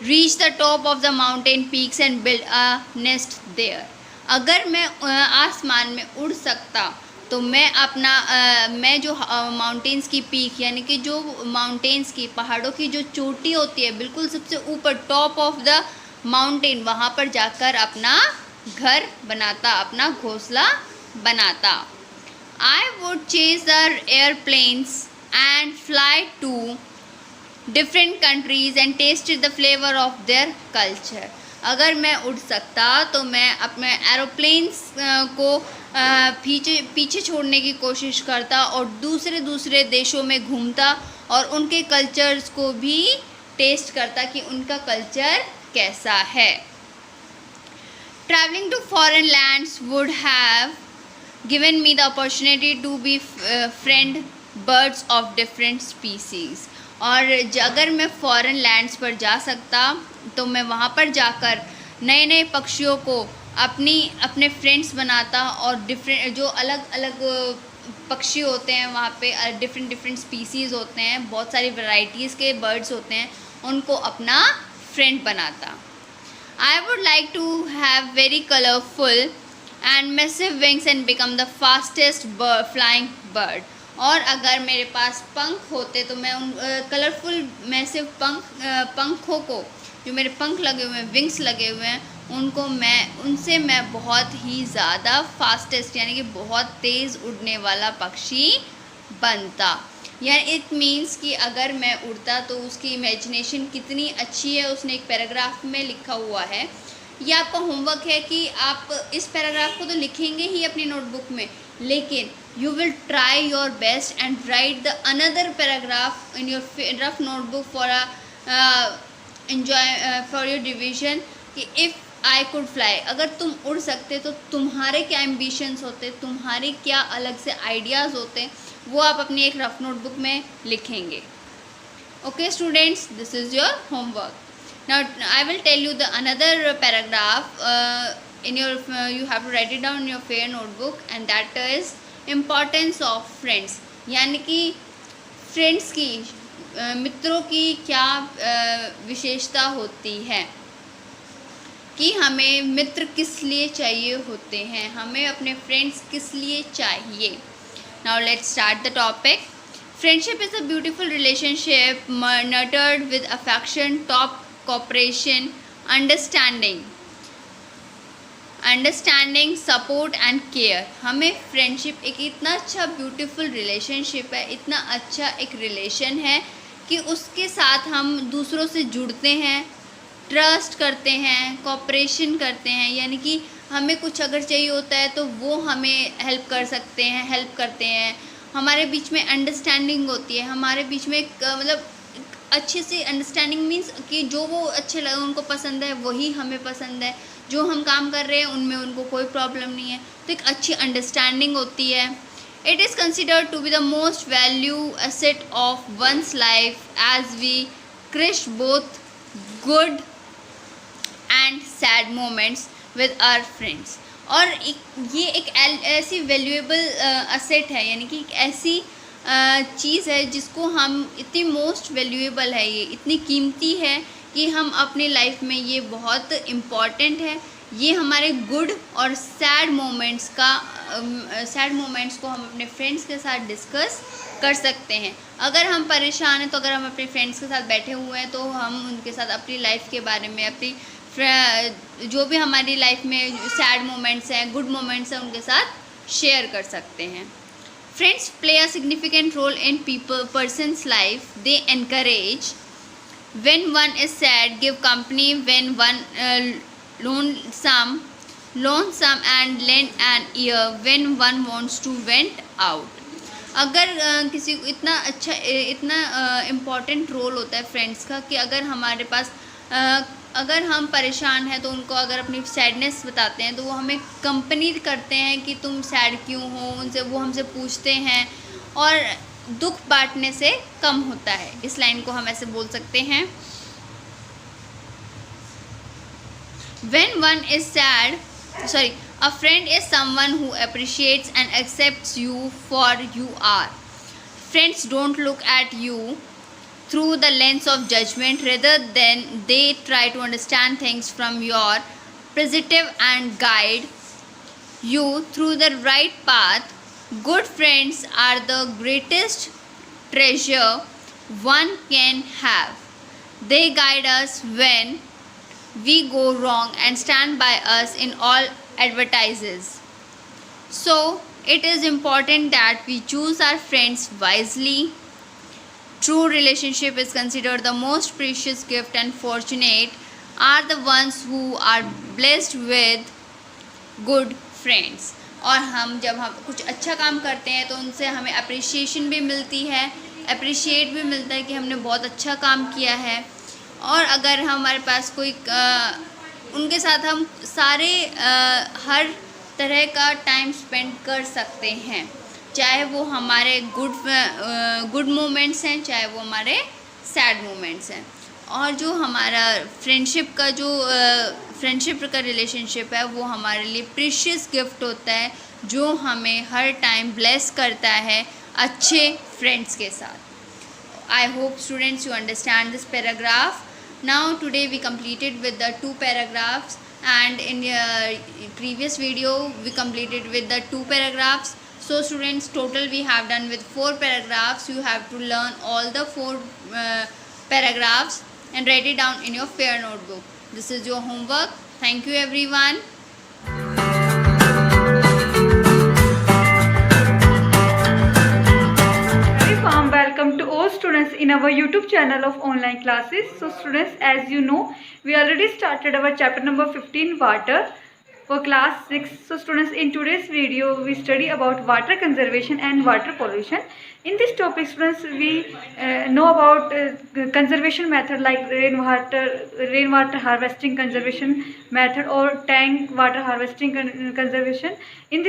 reach the top of the mountain peaks and build a nest there. अगर मैं आसमान में उड़ सकता तो मैं जो माउंटेन्स की पीक, यानी कि जो माउंटेन्स की, पहाड़ों की जो चोटी होती है, बिल्कुल सबसे ऊपर, टॉप ऑफ द माउंटेन, वहाँ पर जाकर अपना घर बनाता, अपना घोंसला बनाता। I would chase the airplanes and fly to different countries and taste the flavor of their culture. अगर मैं उड़ सकता तो मैं अपने एरोप्लेन्स को पीछे छोड़ने की कोशिश करता और दूसरे देशों में घूमता और उनके कल्चर्स को भी टेस्ट करता कि उनका कल्चर कैसा है। Traveling to foreign lands would have given me the opportunity to be friend birds of different species. और अगर मैं फॉरेन लैंड्स पर जा सकता तो मैं वहाँ पर जाकर नए नए पक्षियों को अपने फ्रेंड्स बनाता और डिफरेंट, जो अलग अलग पक्षी होते हैं वहाँ पे, डिफरेंट स्पीसीज़ होते हैं, बहुत सारी वैरायटीज़ के बर्ड्स होते हैं, उनको अपना फ्रेंड बनाता। I would like to have very colorful and massive wings and become the fastest flying bird. और अगर मेरे पास पंख होते तो मैं उन कलरफुल मैसिव पंखों को, जो मेरे पंख लगे हुए हैं, विंग्स लगे हुए हैं, उनसे मैं बहुत ही ज़्यादा फास्टेस्ट, यानी कि बहुत तेज़ उड़ने वाला पक्षी बनता। यानी इट मीन्स कि अगर मैं उड़ता तो उसकी इमेजिनेशन कितनी अच्छी है, उसने एक पैराग्राफ में लिखा हुआ है। ये आपका होमवर्क है कि आप इस पैराग्राफ को तो लिखेंगे ही अपनी नोटबुक में, लेकिन you will try your best and write the another paragraph in your rough notebook for for your division कि if I could fly, अगर तुम उड़ सकते तो तुम्हारे क्या ambitions होते, तुम्हारे क्या अलग से ideas होते, वो आप अपनी एक रफ नोटबुक में लिखेंगे। Okay students, this is your homework. Now I will tell you the another paragraph in your you have to write it down in your fair notebook, and that is importance of friends, यानी कि friends की, मित्रों की क्या विशेषता होती है, कि हमें मित्र किस लिए चाहिए होते हैं, हमें अपने फ्रेंड्स किस लिए चाहिए। Now let's start the topic. Friendship is a beautiful relationship nurtured with affection, top cooperation, understanding, support and care. हमें फ्रेंडशिप एक इतना अच्छा ब्यूटीफुल रिलेशनशिप है, इतना अच्छा एक रिलेशन है कि उसके साथ हम दूसरों से जुड़ते हैं, ट्रस्ट करते हैं, कोऑपरेशन करते हैं, यानी कि हमें कुछ अगर चाहिए होता है तो वो हमें हेल्प करते हैं, हमारे बीच में अंडरस्टैंडिंग होती है, हमारे बीच में मतलब अच्छे से अंडरस्टैंडिंग मीन्स कि जो वो अच्छे लगे, उनको पसंद है वही हमें पसंद है, जो हम काम कर रहे हैं उनमें उनको कोई प्रॉब्लम नहीं है, तो एक अच्छी अंडरस्टैंडिंग होती है। It is considered to be the most value asset of one's life as we cherish both good and sad moments with our friends. और ये एक ऐसी वैल्यूएबल एसेट है, यानी कि एक ऐसी चीज़ है जिसको हम इतनी मोस्ट वैल्यूएबल है, ये इतनी कीमती है कि हम अपनी लाइफ में, ये बहुत इम्पॉर्टेंट है, ये हमारे गुड और सैड मोमेंट्स का सैड मोमेंट्स को हम अपने फ्रेंड्स के साथ डिस्कस कर सकते हैं। अगर हम परेशान हैं तो अगर हम अपने फ्रेंड्स के साथ बैठे हुए हैं तो हम उनके साथ अपनी लाइफ के बारे में, अपनी जो भी हमारी लाइफ में सैड मोमेंट्स हैं, गुड मोमेंट्स हैं, उनके साथ शेयर कर सकते हैं। Friends play a significant role in person's life. They encourage when one is sad, give company when one lonesome and lend an ear when one wants to vent out. अगर किसी को इतना इम्पॉर्टेंट रोल होता है friends का कि अगर हमारे पास अगर हम परेशान हैं तो उनको अगर अपनी सैडनेस बताते हैं तो वो हमें कंपनी करते हैं कि तुम सैड क्यों हो, वो हमसे पूछते हैं और दुख बांटने से कम होता है। इस लाइन को हम ऐसे बोल सकते हैं, When one is sad, a friend is someone who appreciates and accepts you for you are. Friends don't look at you through the lens of judgment, rather than they try to understand things from your perspective and guide you through the right path. Good friends are the greatest treasure one can have. They guide us when we go wrong and stand by us in all adversities. So it is important that we choose our friends wisely. True relationship is considered the most precious gift, and fortunate are the ones who are blessed with good friends. और जब हम कुछ अच्छा काम करते हैं तो उनसे हमें अप्रिसिएशन भी मिलती है, अप्रिशिएट भी मिलता है कि हमने बहुत अच्छा काम किया है। और अगर हमारे पास कोई उनके साथ हम सारे हर तरह का टाइम स्पेंड कर सकते हैं, चाहे वो हमारे गुड मोमेंट्स हैं, चाहे वो हमारे सैड मोमेंट्स हैं। और जो हमारा फ्रेंडशिप का रिलेशनशिप है वो हमारे लिए प्रीशियस गिफ्ट होता है, जो हमें हर टाइम ब्लेस करता है अच्छे फ्रेंड्स के साथ। I hope students you understand this paragraph. Now today we completed with the 2 paragraphs, and in previous video we completed with the 2 paragraphs. So students, total we have done with 4 paragraphs. You have to learn all the 4 paragraphs and write it down in your fair notebook. This is your homework. Thank you everyone. Welcome to all students in our YouTube channel of online classes. So students, as you know, we already started our chapter number 15, water, for class 6. So students, in today's video we study about water conservation and water pollution. In this topic students, we know about conservation method like rainwater harvesting conservation method or tank water harvesting conservation. In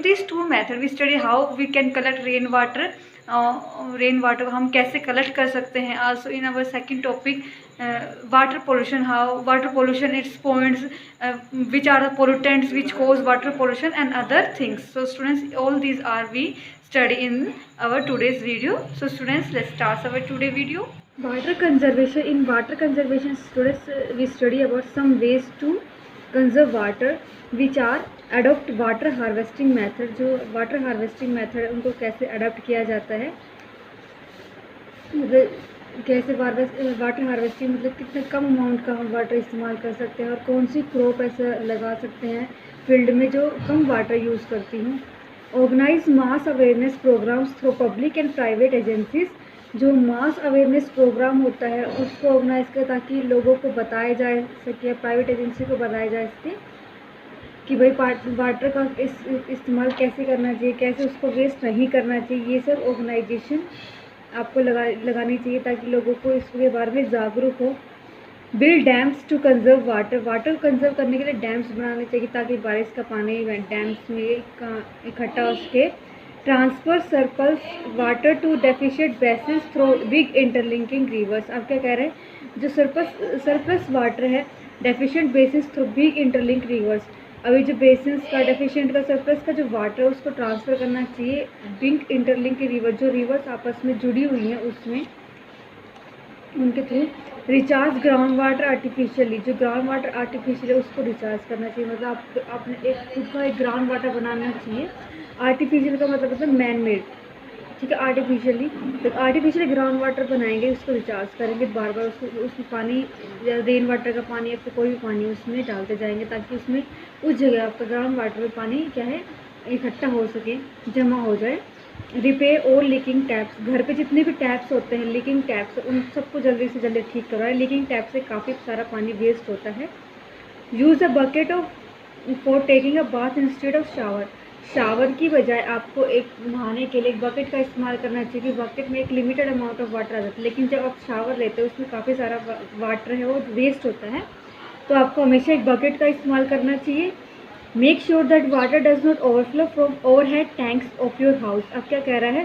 these 2 methods we study how we can collect rainwater को हम कैसे collect कर सकते हैं। Also in our second topic water pollution, how water pollution, its points, which are the pollutants which cause water pollution and other things. So students, all these are we study in our today's video. So students, let's start our today video. Water conservation. In water conservation students, we study about some ways to conserve water, which are adopt water harvesting method. जो water harvesting method है उनको कैसे adopt किया जाता है, कैसे water harvesting मतलब कितने कम अमाउंट का हम वाटर इस्तेमाल कर सकते हैं, और कौन सी क्रॉप ऐसा लगा सकते हैं फील्ड में जो कम वाटर यूज़ करती हूँ. Organise mass awareness programmes through public and private agencies. जो मास अवेयरनेस प्रोग्राम होता है उसको ऑर्गेनाइज कर ताकि लोगों को बताया जा सके, प्राइवेट एजेंसी को बताया जा सके कि भाई वाटर का इस्तेमाल कैसे करना चाहिए, कैसे उसको वेस्ट नहीं करना चाहिए. ये सब ऑर्गेनाइजेशन आपको लगानी चाहिए ताकि लोगों को इसके बारे में जागरूक हो. Build dams to conserve water. Water conserve करने के लिए डैम्स बनाने चाहिए ताकि बारिश का पानी डैम्स में इकट्ठा हो सके. Transfer surplus water to deficient basis through big interlinking rivers. आप क्या कह रहे हैं, जो सरप्लस वाटर है deficient basis through big interlink rivers. अभी जो बेसिस का डेफिशिएंट का सरप्लस का जो वाटर है उसको ट्रांसफ़र करना चाहिए बिग इंटरलिंक रिवर, जो रिवर्स आपस में जुड़ी हुई हैं उसमें, उनके through. Recharge ground water artificially, जो ग्राउंड वाटर आर्टिफिशियल है उसको रिचार्ज करना चाहिए। मतलब आपने एक खुद का एक ग्राउंड वाटर बनाना चाहिए। आर्टिफिशियल का मतलब होता है मैन मेड, ठीक है। आर्टिफिशियली, तो आर्टिफिशियल ग्राउंड वाटर बनाएंगे, उसको रिचार्ज करेंगे, बार बार उसमें पानी या रेन वाटर का पानी या फिर कोई भी पानी उसमें डालते जाएंगे, ताकि उसमें उस जगह आपका ग्राउंड वाटर में पानी क्या है इकट्ठा हो सके, जमा हो जाए। रिपेयर और लीकिंग टैप्स, घर पे जितने भी टैप्स होते हैं लीकिंग टैप्स, उन सबको जल्दी से जल्दी ठीक करवाएं। लीकिंग टैप से काफ़ी सारा पानी वेस्ट होता है। Use a bucket for taking a bath instead of shower, shower की बजाय आपको एक नहाने के लिए एक बकेट का इस्तेमाल करना चाहिए, क्योंकि बकेट में एक लिमिटेड अमाउंट ऑफ वाटर आ जाता है, लेकिन जब आप शावर लेते हो उसमें काफ़ी सारा वाटर है वो वेस्ट होता है, तो आपको हमेशा एक बकेट का इस्तेमाल करना चाहिए। Make sure that water does not overflow from overhead tanks of your house. अब क्या कह रहा है,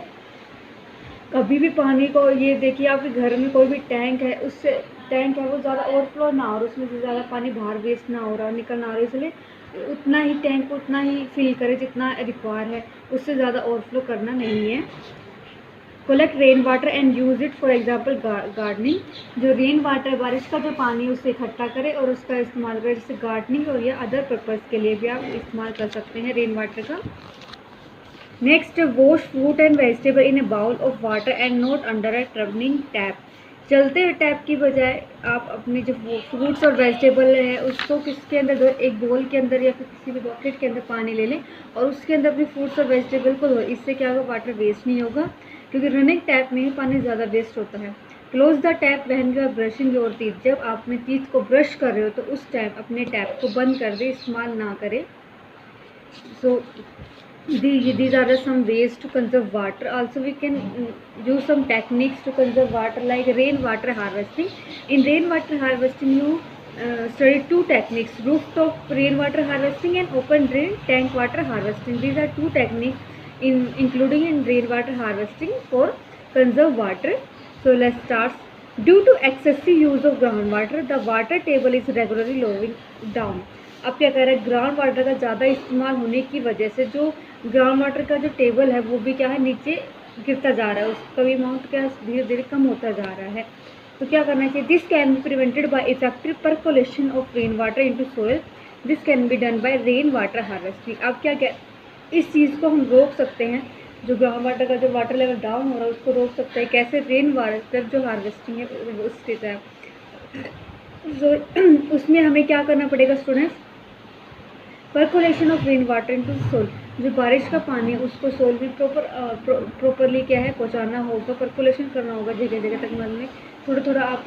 कभी भी पानी को, ये देखिए आपके घर में कोई भी टैंक है, उससे टैंक है वो ज़्यादा ओवरफ्लो ना हो, उसमें से ज़्यादा पानी बाहर वेस्ट ना हो रहा, निकल ना हो रहा, इसलिए उतना ही टैंक को उतना ही फिल करे जितना रिक्वायर है, उससे ज़्यादा ओवरफ्लो करना नहीं है। Collect rain water and use it for example gardening, जो रेन वाटर बारिश का जो पानी है उसे इकट्ठा करें और उसका इस्तेमाल करें, जैसे गार्डनिंग और या अदर पर्पज़ के लिए भी आप इस्तेमाल कर सकते हैं रेन वाटर का। Next, wash fruit and vegetable in a bowl of water and not under a turning tap. चलते हुए टैप की बजाय आप अपनी जो फ्रूट्स और वेजिटेबल है उसको किसके अंदर, एक बोल के अंदर या फिर किसी भी बकेट के अंदर पानी ले लें और उसके अंदर अपने फ्रूट्स और वेजिटेबल को धो। इससे क्या होगा, वाटर वेस्ट नहीं होगा, क्योंकि रनिंग टैप में ही पानी ज़्यादा वेस्ट होता है। Close the tap when you are brushing your teeth, जब आप अपने टीथ को ब्रश कर रहे हो तो उस टाइम अपने टैप को बंद कर दें, इस्तेमाल ना करें। सो these are some ways to conserve water. Also we can use some techniques to conserve water, like rain water harvesting. In rain water harvesting you study two techniques: rooftop rain water harvesting and open drain tank water harvesting. These are two techniques including in rain water harvesting for conserve water. So let's start. Due to excessive use of groundwater, the water table is regularly lowering down. अब क्या कह रहा है, ground water का ज़्यादा इस्तेमाल होने की वजह से जो ग्राउंड वाटर का जो टेबल है वो भी क्या है नीचे गिरता जा रहा है, उसका भी अमाउंट क्या धीरे धीरे कम होता जा रहा है। तो क्या करना चाहिए, this can be prevented by effective percolation of rain water into soil. This can be done by rain water harvesting. अब क्या इस चीज़ को हम रोक सकते हैं, जो ग्राउंड वाटर का जो वाटर लेवल डाउन हो रहा है उसको रोक सकते हैं। कैसे, रेन वाटर जो हार्वेस्टिंग है उसके तहत। उसमें हमें क्या करना पड़ेगा students, percolation of rain water into soil, जो बारिश का पानी है उसको सोल में प्रॉपरली क्या है पहुंचाना होगा, परकोलेशन करना होगा जगह जगह तक। मतलब में थोड़ा थोड़ा आप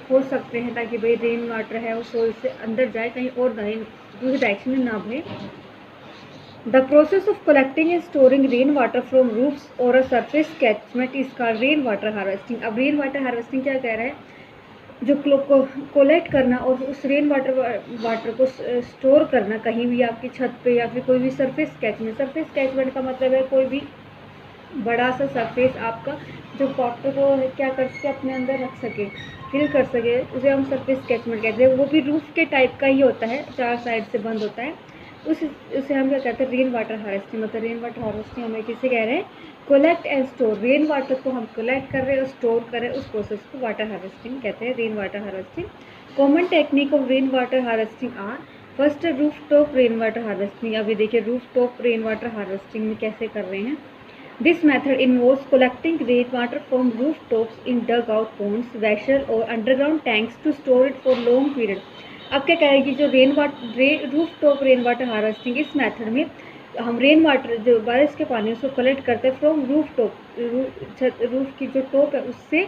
खोद सकते हैं ताकि भाई रेन वाटर है वो सोल से अंदर जाए, कहीं और दूसरी डायरेक्शन में ना बहे। The process of collecting and storing rain water from roofs or a surface catchment is called rain water harvesting. अब रेन वाटर हार्वेस्टिंग क्या कह रहा है, जो कोलेक्ट करना और उस रेन वाटर को स्टोर करना कहीं भी आपकी छत पे या फिर कोई भी सरफेस कैचमेंट। सरफेस कैचमेंट का मतलब है कोई भी बड़ा सा सरफेस आपका जो वाटर को क्या कर सके, अपने अंदर रख सके, फिल कर सके, उसे हम सरफेस कैचमेंट कहते हैं। वो भी रूफ के टाइप का ही होता है, चार साइड से बंद होता है, उसे हम क्या कहते हैं, रेन वाटर हार्वेस्टिंग। मतलब रेन वाटर हार्वेस्टिंग हमें किसे कह रहे हैं, collect and store. Rain water को हम कलेक्ट कर रहे हैं और स्टोर कर रहे हैं, उस प्रोसेस को वाटर हार्वेस्टिंग कहते हैं, rain water harvesting. Common technique of rain water harvesting are, first roof top rain water harvesting. अभी देखिए roof top rain water harvesting में कैसे कर रहे हैं। This method involves collecting rain water from roof tops in dug out ponds, vessel or underground tanks to store it for long period. अब क्या कहेगी, जो roof top rain water harvesting, इस मेथड में हम रेन वाटर जो बारिश के पानी उसको कलेक्ट करते हैं फ्रॉम रूफ टॉप, रूफ की जो टॉप है उससे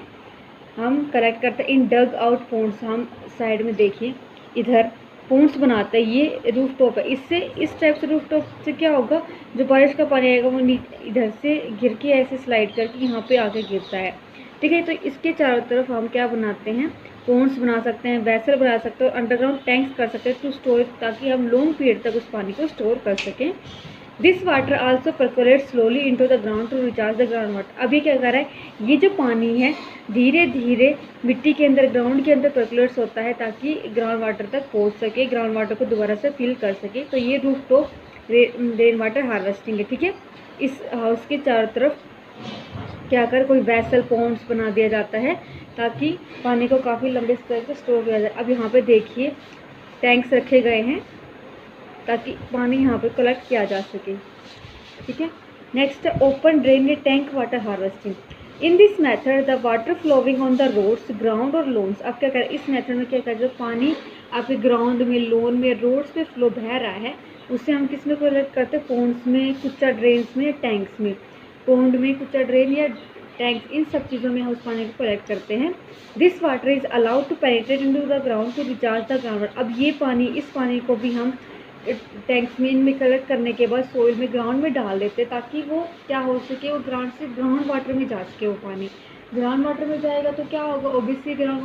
हम कलेक्ट करते हैं इन डग आउट पॉन्ड्स। हम साइड में देखिए इधर पॉन्ड्स बनाते हैं, ये रूफ टॉप है। इससे इस टाइप से रूफ टॉप से क्या होगा, जो बारिश का पानी आएगा वो इधर से गिर के ऐसे स्लाइड करके यहाँ पे आके गिरता है, ठीक है। तो इसके चारों तरफ हम क्या बनाते हैं, पॉन्ड्स बना सकते हैं, वेसल बना सकते हैं और अंडरग्राउंड टैंक्स कर सकते हैं टू स्टोर, ताकि हम लॉन्ग पीरियड तक उस पानी को स्टोर कर सकें। This water also percolate slowly into the ground to recharge the ground water. अभी क्या कर रहा है, ये जो पानी है धीरे धीरे मिट्टी के अंदर, ग्राउंड के अंदर परकोलेट्स होता है ताकि ग्राउंड वाटर तक पहुंच सके, ग्राउंड वाटर को दोबारा से फिल कर सके। तो ये roof top rain water harvesting है, ठीक है। इस हाउस के चारों तरफ क्या कर कोई वेसल पॉन्ड्स बना दिया जाता है ताकि पानी को काफ़ी लंबे स्तर पर स्टोर किया जाए। अब यहाँ पे देखिए टैंक्स रखे गए हैं ताकि पानी यहाँ पे कलेक्ट किया जा सके। ठीक है, next open drain tank water harvesting. In this method the water flowing on the roads ground और लोन्स। अब क्या करें इस मेथड में, क्या करें जो पानी आपके ग्राउंड में, लोन में, रोड्स पे फ्लो बह रहा है उससे हम किस में कलेक्ट करते हैं, पॉन्ड्स में, कुच्चा ड्रेन्स में, टैंक्स में। पॉन्ड में, कुच्चा ड्रेन या टैंक्स, इन सब चीज़ों में हम उस पानी को कलेक्ट करते हैं। This water is allowed to penetrate into the ground to recharge the ground. अब ये पानी, इस पानी को भी हम टैंक्स में, इनमें कलेक्ट करने के बाद सॉइल में, ग्राउंड में डाल देते हैं ताकि वो क्या हो सके, वो ग्राउंड से ग्राउंड वाटर में जा सके। वो पानी ग्राउंड वाटर में जाएगा तो क्या होगा, ओबियसली ग्राउंड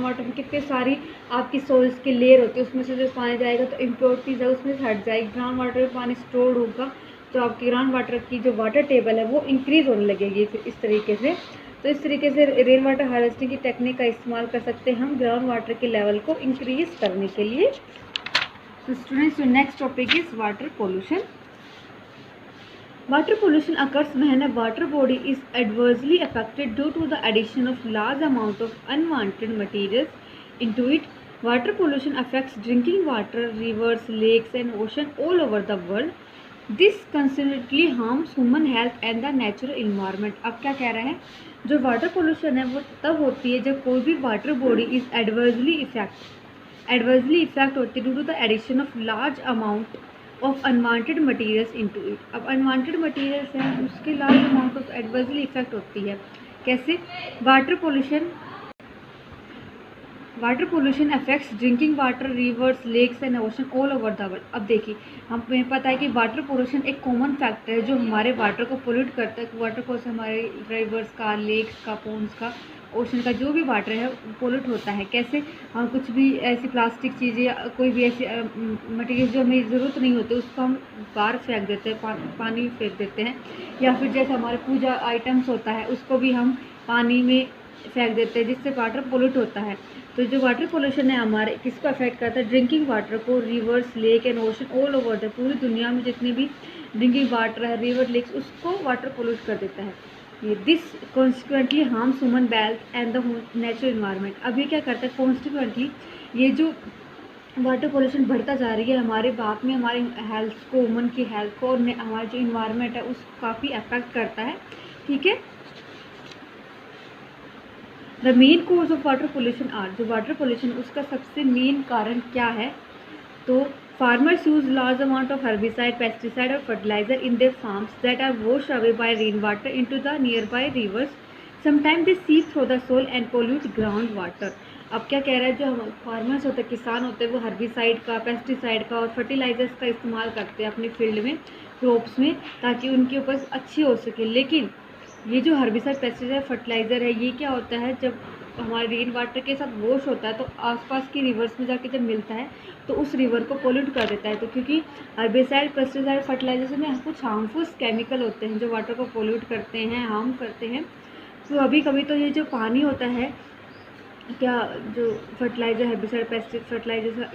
वाटर में कितने सारी आपकी सॉइल्स की लेयर होती है, उसमें से जो पानी जाएगा तो इम्प्योरिटीज है उसमें से हट जाएगी। ग्राउंड वाटर में पानी स्टोर्ड होगा तो आपकी ग्राउंड वाटर की जो वाटर टेबल है वो इंक्रीज़ होने लगेगी। फिर इस तरीके से, तो इस तरीके से रेन वाटर हार्वेस्टिंग की टेक्निक का इस्तेमाल कर सकते हैं हम ग्राउंड वाटर के लेवल को इंक्रीज करने के लिए। So students, your next topic is water pollution. Water pollution occurs when a water body is adversely affected due to the addition of large amount of unwanted materials into it. Water pollution affects drinking water, rivers, lakes and ocean all over the world. This constantly harms human health and the natural environment. अब क्या कह रहे हैं, जो water pollution है वो तब होती है जब कोई भी water body is adversely effect होती है due to the addition of large amount of unwanted materials into it. अब अनवांटेड मटीरियल्स हैं उसके large amount of adversely effect होती है। कैसे, water pollution affects drinking water, rivers, lakes and ocean all over the world. अब देखिए हमें पता है कि वाटर पोल्यूशन एक कॉमन फैक्टर है जो हमारे वाटर को पोल्यूट करता है। वाटर को हमारे रिवर्स का, लेक्स का, पोन्स का, ओशन का जो भी वाटर है पोल्यूट होता है। कैसे, हम कुछ भी ऐसी प्लास्टिक चीज़ें, कोई भी ऐसी मटेरियल जो हमें ज़रूरत नहीं होती उसको हम बाहर फेंक देते हैं, पानी में फेंक देते हैं। या फिर जैसे हमारे पूजा आइटम्स होता है उसको भी हम पानी में फेंक देते हैं जिससे वाटर पोल्यूट होता है। तो जो वाटर पोल्यूशन है हमारे किसको अफेक्ट करता है, ड्रिंकिंग वाटर को, reverse, lake and ocean all over the, पूरी दुनिया में जितनी भी ड्रिंकिंग वाटर है, रिवर, लेक्स, उसको वाटर पोल्यूट कर देता है। This consequently harms human health and the natural environment. अब ये क्या करता है, कॉन्सिक्वेंटली ये जो वाटर पोल्यूशन बढ़ता जा रही है हमारे बाद में हमारे हेल्थ को, ह्यूमन की हेल्थ को और हमारा जो इन्वायरमेंट है उसको काफ़ी अफेक्ट करता है। ठीक है, the main cause of water pollution are, जो वाटर पोल्यूशन उसका सबसे मेन कारण क्या है, तो farmers use large amount of herbicide, pesticide or fertilizer in their farms that are washed away by rainwater into the nearby rivers. Sometimes they seep through the soil and pollute groundwater. अब क्या कह रहा है, जो हम farmers होते हैं, किसान होते हैं, वो हर्बिसाइड का, पेस्टिसाइड का और फर्टिलाइजर्स का इस्तेमाल करते हैं अपने फील्ड में, क्रॉप्स में, ताकि उनकी उपज अच्छी हो सके। लेकिन ये जो हर्बिसाइड, पेस्टिसाइड, फर्टिलाइज़र है ये क्या होता है, जब हमारे रेन वाटर के साथ वॉश होता है तो आसपास की रिवर्स में जाके जब मिलता है तो उस रिवर को पोल्यूट कर देता है। तो क्योंकि हर्बिसाइड, पेस्टिसाइड, फर्टिलाइजर में कुछ हार्मफुल केमिकल होते हैं जो वाटर को पोल्यूट करते हैं, हार्म करते हैं। तो अभी कभी तो ये जो पानी होता है, क्या जो फर्टिलाइज़र, हर्बिसाइड, पेस्टिसाइड, फर्टिलाइजर,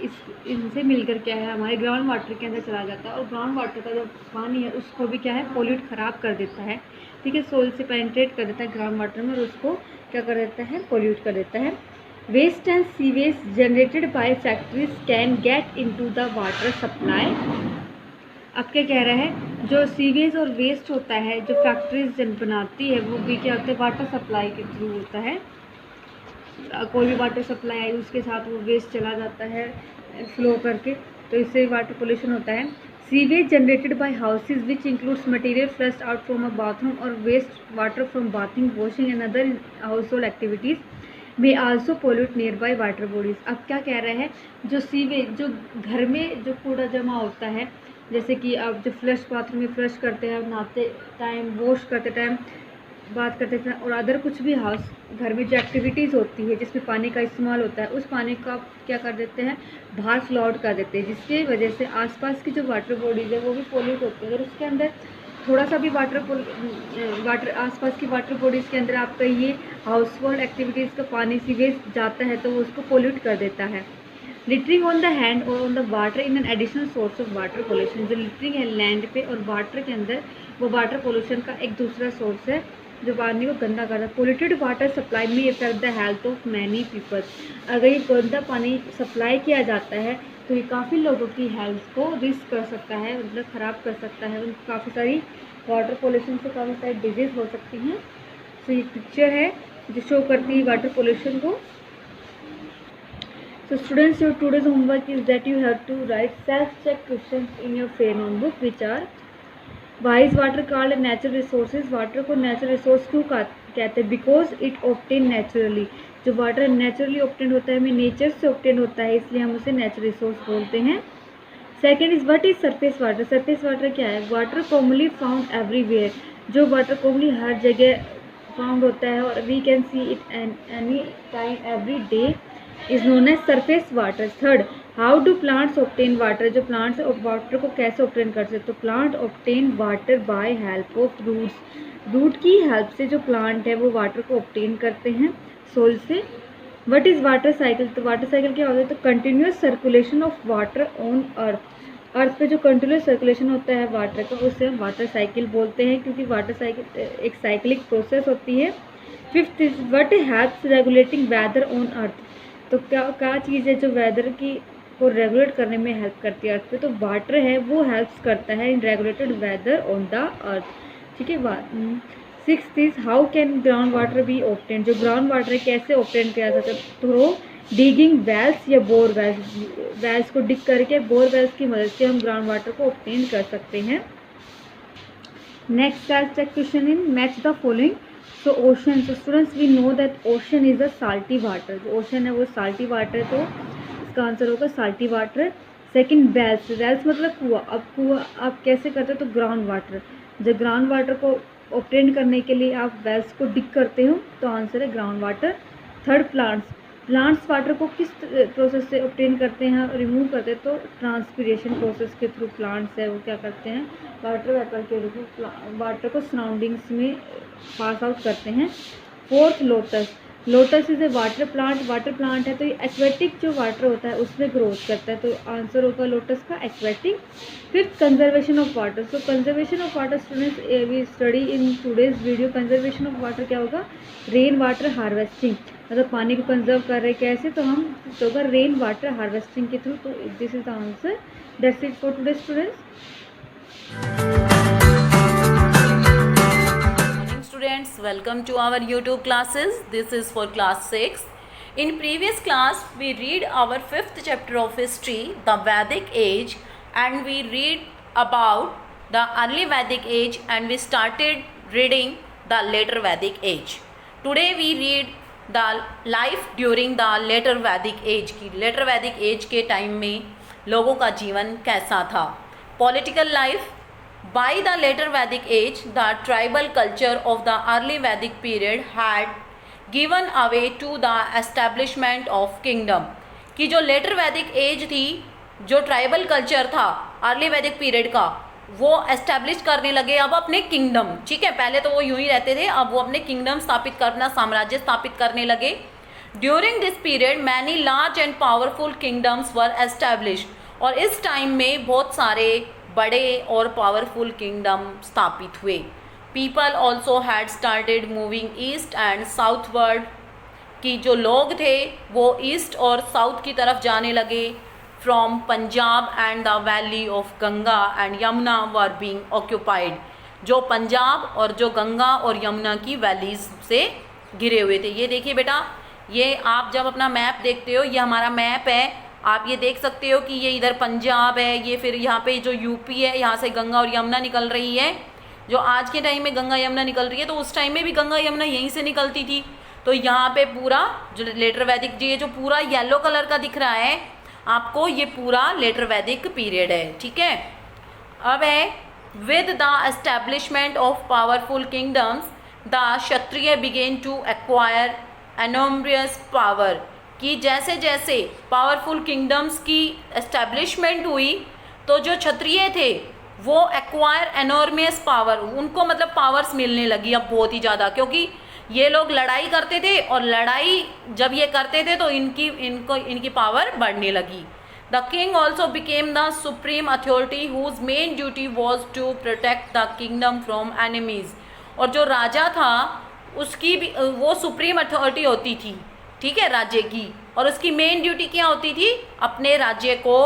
इनसे मिलकर क्या है हमारे ग्राउंड वाटर के अंदर चला जाता है और ग्राउंड वाटर का जो पानी है उसको भी क्या है पोल्यूट ख़राब कर देता है। ठीक है, सोइल से पेनिट्रेट कर देता है ग्राउंड वाटर में और उसको क्या कर देता है, पोल्यूट कर देता है। Waste and sewage generated by factories can get into the water supply. अब क्या कह रहा है, जो सीवेज और वेस्ट होता है जो फैक्ट्रीज बनाती है वो भी क्या होता है, वाटर सप्लाई के थ्रू होता है। कोई भी वाटर सप्लाई आई उसके साथ वो वेस्ट चला जाता है फ्लो करके, तो इससे वाटर पोल्यूशन होता है। Sewage generated by houses which includes material flushed out from a bathroom or waste water from bathing, washing and other household activities may also pollute nearby water bodies. अब क्या कह रहे हैं, जो sewage, जो घर में जो कूड़ा जमा होता है, जैसे कि आप जो फ्लश बाथरूम में फ्लश करते हैं, नहाते टाइम, वॉश करते टाइम, बात करते थे, और अदर कुछ भी हाउस घर में जो एक्टिविटीज़ होती है जिसमें पानी का इस्तेमाल होता है उस पानी को आप क्या कर देते हैं, बाहर फ्लो आउट कर देते हैं, जिसकी वजह से आसपास की जो वाटर बॉडीज़ है वो भी पोल्यूट होती है। अगर उसके अंदर थोड़ा सा भी वाटर आसपास की वाटर बॉडीज़ के अंदर आपका ये हाउस होल्ड एक्टिविटीज़ का पानी सीवेज जाता है तो वो उसको पोल्यूट कर देता है। लिटरिंग ऑन द हैंड और on the water in an additional source of water pollution. जो लिटरिंग है लैंड पे और वाटर के अंदर, वो वाटर पोल्यूशन का एक दूसरा सोर्स है जो पानी को गंदा करता है। पोल्यूटेड वाटर सप्लाई में affect the health of many people. अगर ये गंदा पानी सप्लाई किया जाता है तो ये काफ़ी लोगों की हेल्थ को रिस्क कर सकता है, मतलब ख़राब कर सकता है। काफ़ी सारी वाटर पोल्यूशन से काफ़ी सारी डिजीज़ हो सकती हैं। सो ये पिक्चर है जो शो करती है वाटर पोल्यूशन को। So students, your today's homework is that you have to write self-check questions in your fair notebook, which are: Why is water called a natural resources? Water को natural resource क्यों कहते हैं? Because it obtain naturally. जो water naturally obtain होता है, हमें nature से obtain होता है, इसलिए हम उसे नेचुरल रिसोर्स बोलते हैं। Second is what is surface water? Surface water क्या है? Water commonly found everywhere. जो वाटर कॉमनली हर जगह फाउंड होता है और we can see it any time every day is known as surface water. Third, how do plants obtain water? जो plants water को कैसे ऑब्टेन कर सकते? तो plant obtain water by help of roots. Root की हेल्प से जो plant है वो वाटर को ऑब्टेन करते हैं सोइल से। What is water cycle? तो वाटर साइकिल क्या होता है? तो continuous circulation of water on earth. Earth पे जो कंटिन्यूस सर्कुलेशन होता है वाटर का, उसे हम वाटर साइकिल बोलते हैं, क्योंकि वाटर साइकिल एक साइक्लिक प्रोसेस होती है। Fifth is what helps regulating weather on earth? तो क्या चीज़ है जो वेदर की को रेगुलेट करने में हेल्प करती है अर्थ पे? तो वाटर है, वो हेल्प्स करता है in regulated weather on the earth. ठीक है। Sixth is how can ground water be obtain? जो ग्राउंड वाटर है कैसे ऑब्टेन किया जाता है? थ्रू डिगिंग वेल्स या बोर वेल्स। वेल्स को डिग करके बोर वेल्स की मदद से हम ग्राउंड वाटर को ऑब्टेन कर सकते हैं। Next self question in match the following. So ocean. So students, we know that ocean is a salty water. जो ओशन है वो साल्टी वाटर है, तो इसका आंसर होगा salty water. Second, wells. Wells मतलब कुआं। अब कुआं आप कैसे करते हो? तो ग्राउंड वाटर। जब ग्राउंड वाटर को ऑब्टेन करने के लिए आप वेल्स को डिग करते हो तो आंसर है ground water. Third, plants. Plants water को किस प्रोसेस से ऑब्टेन करते हैं, रिमूव करते हैं? तो ट्रांसपीरेशन प्रोसेस के थ्रू प्लांट्स है वो क्या करते हैं? वाटर वेपर के रूप में वाटर को सराउंडिंग्स में पास आउट करते हैं। Fourth, lotus. Lotus is a water plant. Water plant है तो ये एक्वेटिक जो वाटर होता है उसमें ग्रोथ करता है, तो आंसर होगा लोटस का aquatic. Fifth, conservation of water. So conservation of water students we study in today's video. Conservation of water क्या होगा? Rain water harvesting. मतलब पानी को कंजर्व कर रहे कैसे? तो हम होगा रेन वाटर हार्वेस्टिंग के थ्रू। तो this is the answer. That's it for today students. Students, welcome to our YouTube classes. This is for class 6. In previous class we read our 5th chapter of history, the Vedic age, and we read about the early Vedic age and we started reading the later Vedic age. Today we read the life during the later Vedic age की later Vedic age के time में लोगों का जीवन कैसा था। Political life. By the later Vedic age, the tribal culture of the early Vedic period had given away to the establishment of kingdom. कि जो later Vedic age थी, जो tribal culture था early Vedic period का, वो establish करने लगे अब अपने kingdom। ठीक है, पहले तो वो यूं ही रहते थे, अब वो अपने kingdom स्थापित करना, साम्राज्य स्थापित करने लगे। During this period, many large and powerful kingdoms were established. और इस टाइम में बहुत सारे बड़े और पावरफुल किंगडम स्थापित हुए। People also had started moving east and southward. कि जो लोग थे वो ईस्ट और साउथ की तरफ जाने लगे। From Punjab and the valley of Ganga and Yamuna were being occupied. जो पंजाब और जो गंगा और यमुना की वैलीज से घिरे हुए थे। ये देखिए बेटा, ये आप जब अपना मैप देखते हो, ये हमारा मैप है, आप ये देख सकते हो कि ये इधर पंजाब है, ये फिर यहाँ पे जो यूपी है, यहाँ से गंगा और यमुना निकल रही है। जो आज के टाइम में गंगा यमुना निकल रही है, तो उस टाइम में भी गंगा यमुना यहीं से निकलती थी। तो यहाँ पे पूरा जो लेटर वैदिक, ये जो पूरा येलो कलर का दिख रहा है आपको, ये पूरा लेटर वैदिक पीरियड है। ठीक है। अब है with the establishment of powerful kingdoms the Kshatriya began to acquire enormous power. कि जैसे जैसे पावरफुल किंगडम्स की एस्टेब्लिशमेंट हुई तो जो क्षत्रिय थे वो एक्वायर एनॉर्मस पावर, उनको मतलब पावर्स मिलने लगी अब बहुत ही ज़्यादा, क्योंकि ये लोग लड़ाई करते थे और लड़ाई जब ये करते थे तो इनकी पावर बढ़ने लगी। The king also became the supreme authority whose main duty was to protect the kingdom from enemies. और जो राजा था उसकी भी वो सुप्रीम अथॉरिटी होती थी, ठीक है, राज्य की, और उसकी मेन ड्यूटी क्या होती थी? अपने राज्य को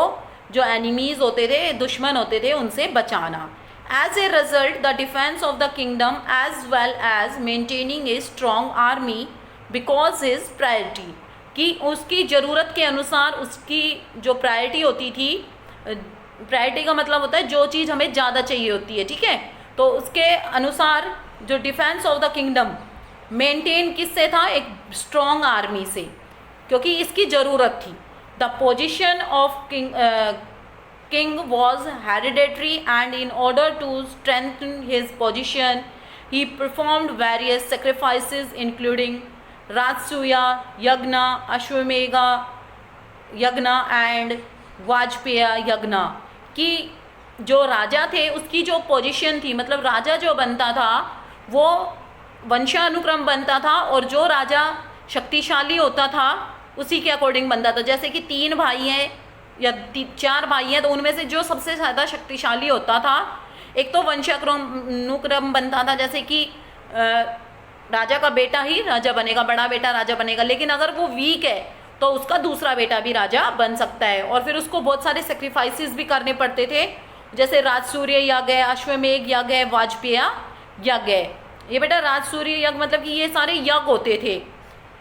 जो एनिमीज होते थे, दुश्मन होते थे, उनसे बचाना. As a result, the defense of the kingdom as well as maintaining a strong army because his priority, कि उसकी ज़रूरत के अनुसार उसकी जो प्रायोरिटी होती थी, प्रायोरिटी का मतलब होता है जो चीज़ हमें ज़्यादा चाहिए होती है, ठीक है, तो उसके अनुसार जो defence of the kingdom maintain किससे था? एक स्ट्रॉन्ग आर्मी से, क्योंकि इसकी ज़रूरत थी. The position of king was hereditary, and in order to strengthen his position he performed various sacrifices including Rajasuya Yagna, Ashwamedha Yagna and Vajpaya Yagna. कि जो राजा थे उसकी जो पोजीशन थी, मतलब राजा जो बनता था वो वंशानुक्रम बनता था, और जो राजा शक्तिशाली होता था उसी के अकॉर्डिंग बनता था. जैसे कि 3 भाई हैं या 4 भाई हैं, तो उनमें से जो सबसे ज़्यादा शक्तिशाली होता था, एक तो वंशानुक्रम बनता था, जैसे कि राजा का बेटा ही राजा बनेगा, बड़ा बेटा राजा बनेगा, लेकिन अगर वो वीक है तो उसका दूसरा बेटा भी राजा बन सकता है. और फिर उसको बहुत सारे सेक्रीफाइसेस भी करने पड़ते थे, जैसे राजसूर्य यज्ञ, अश्वमेघ यज्ञ, वाजपेय यज्ञ. ये बेटा राजसूर्य यज्ञ मतलब कि ये सारे यज्ञ होते थे.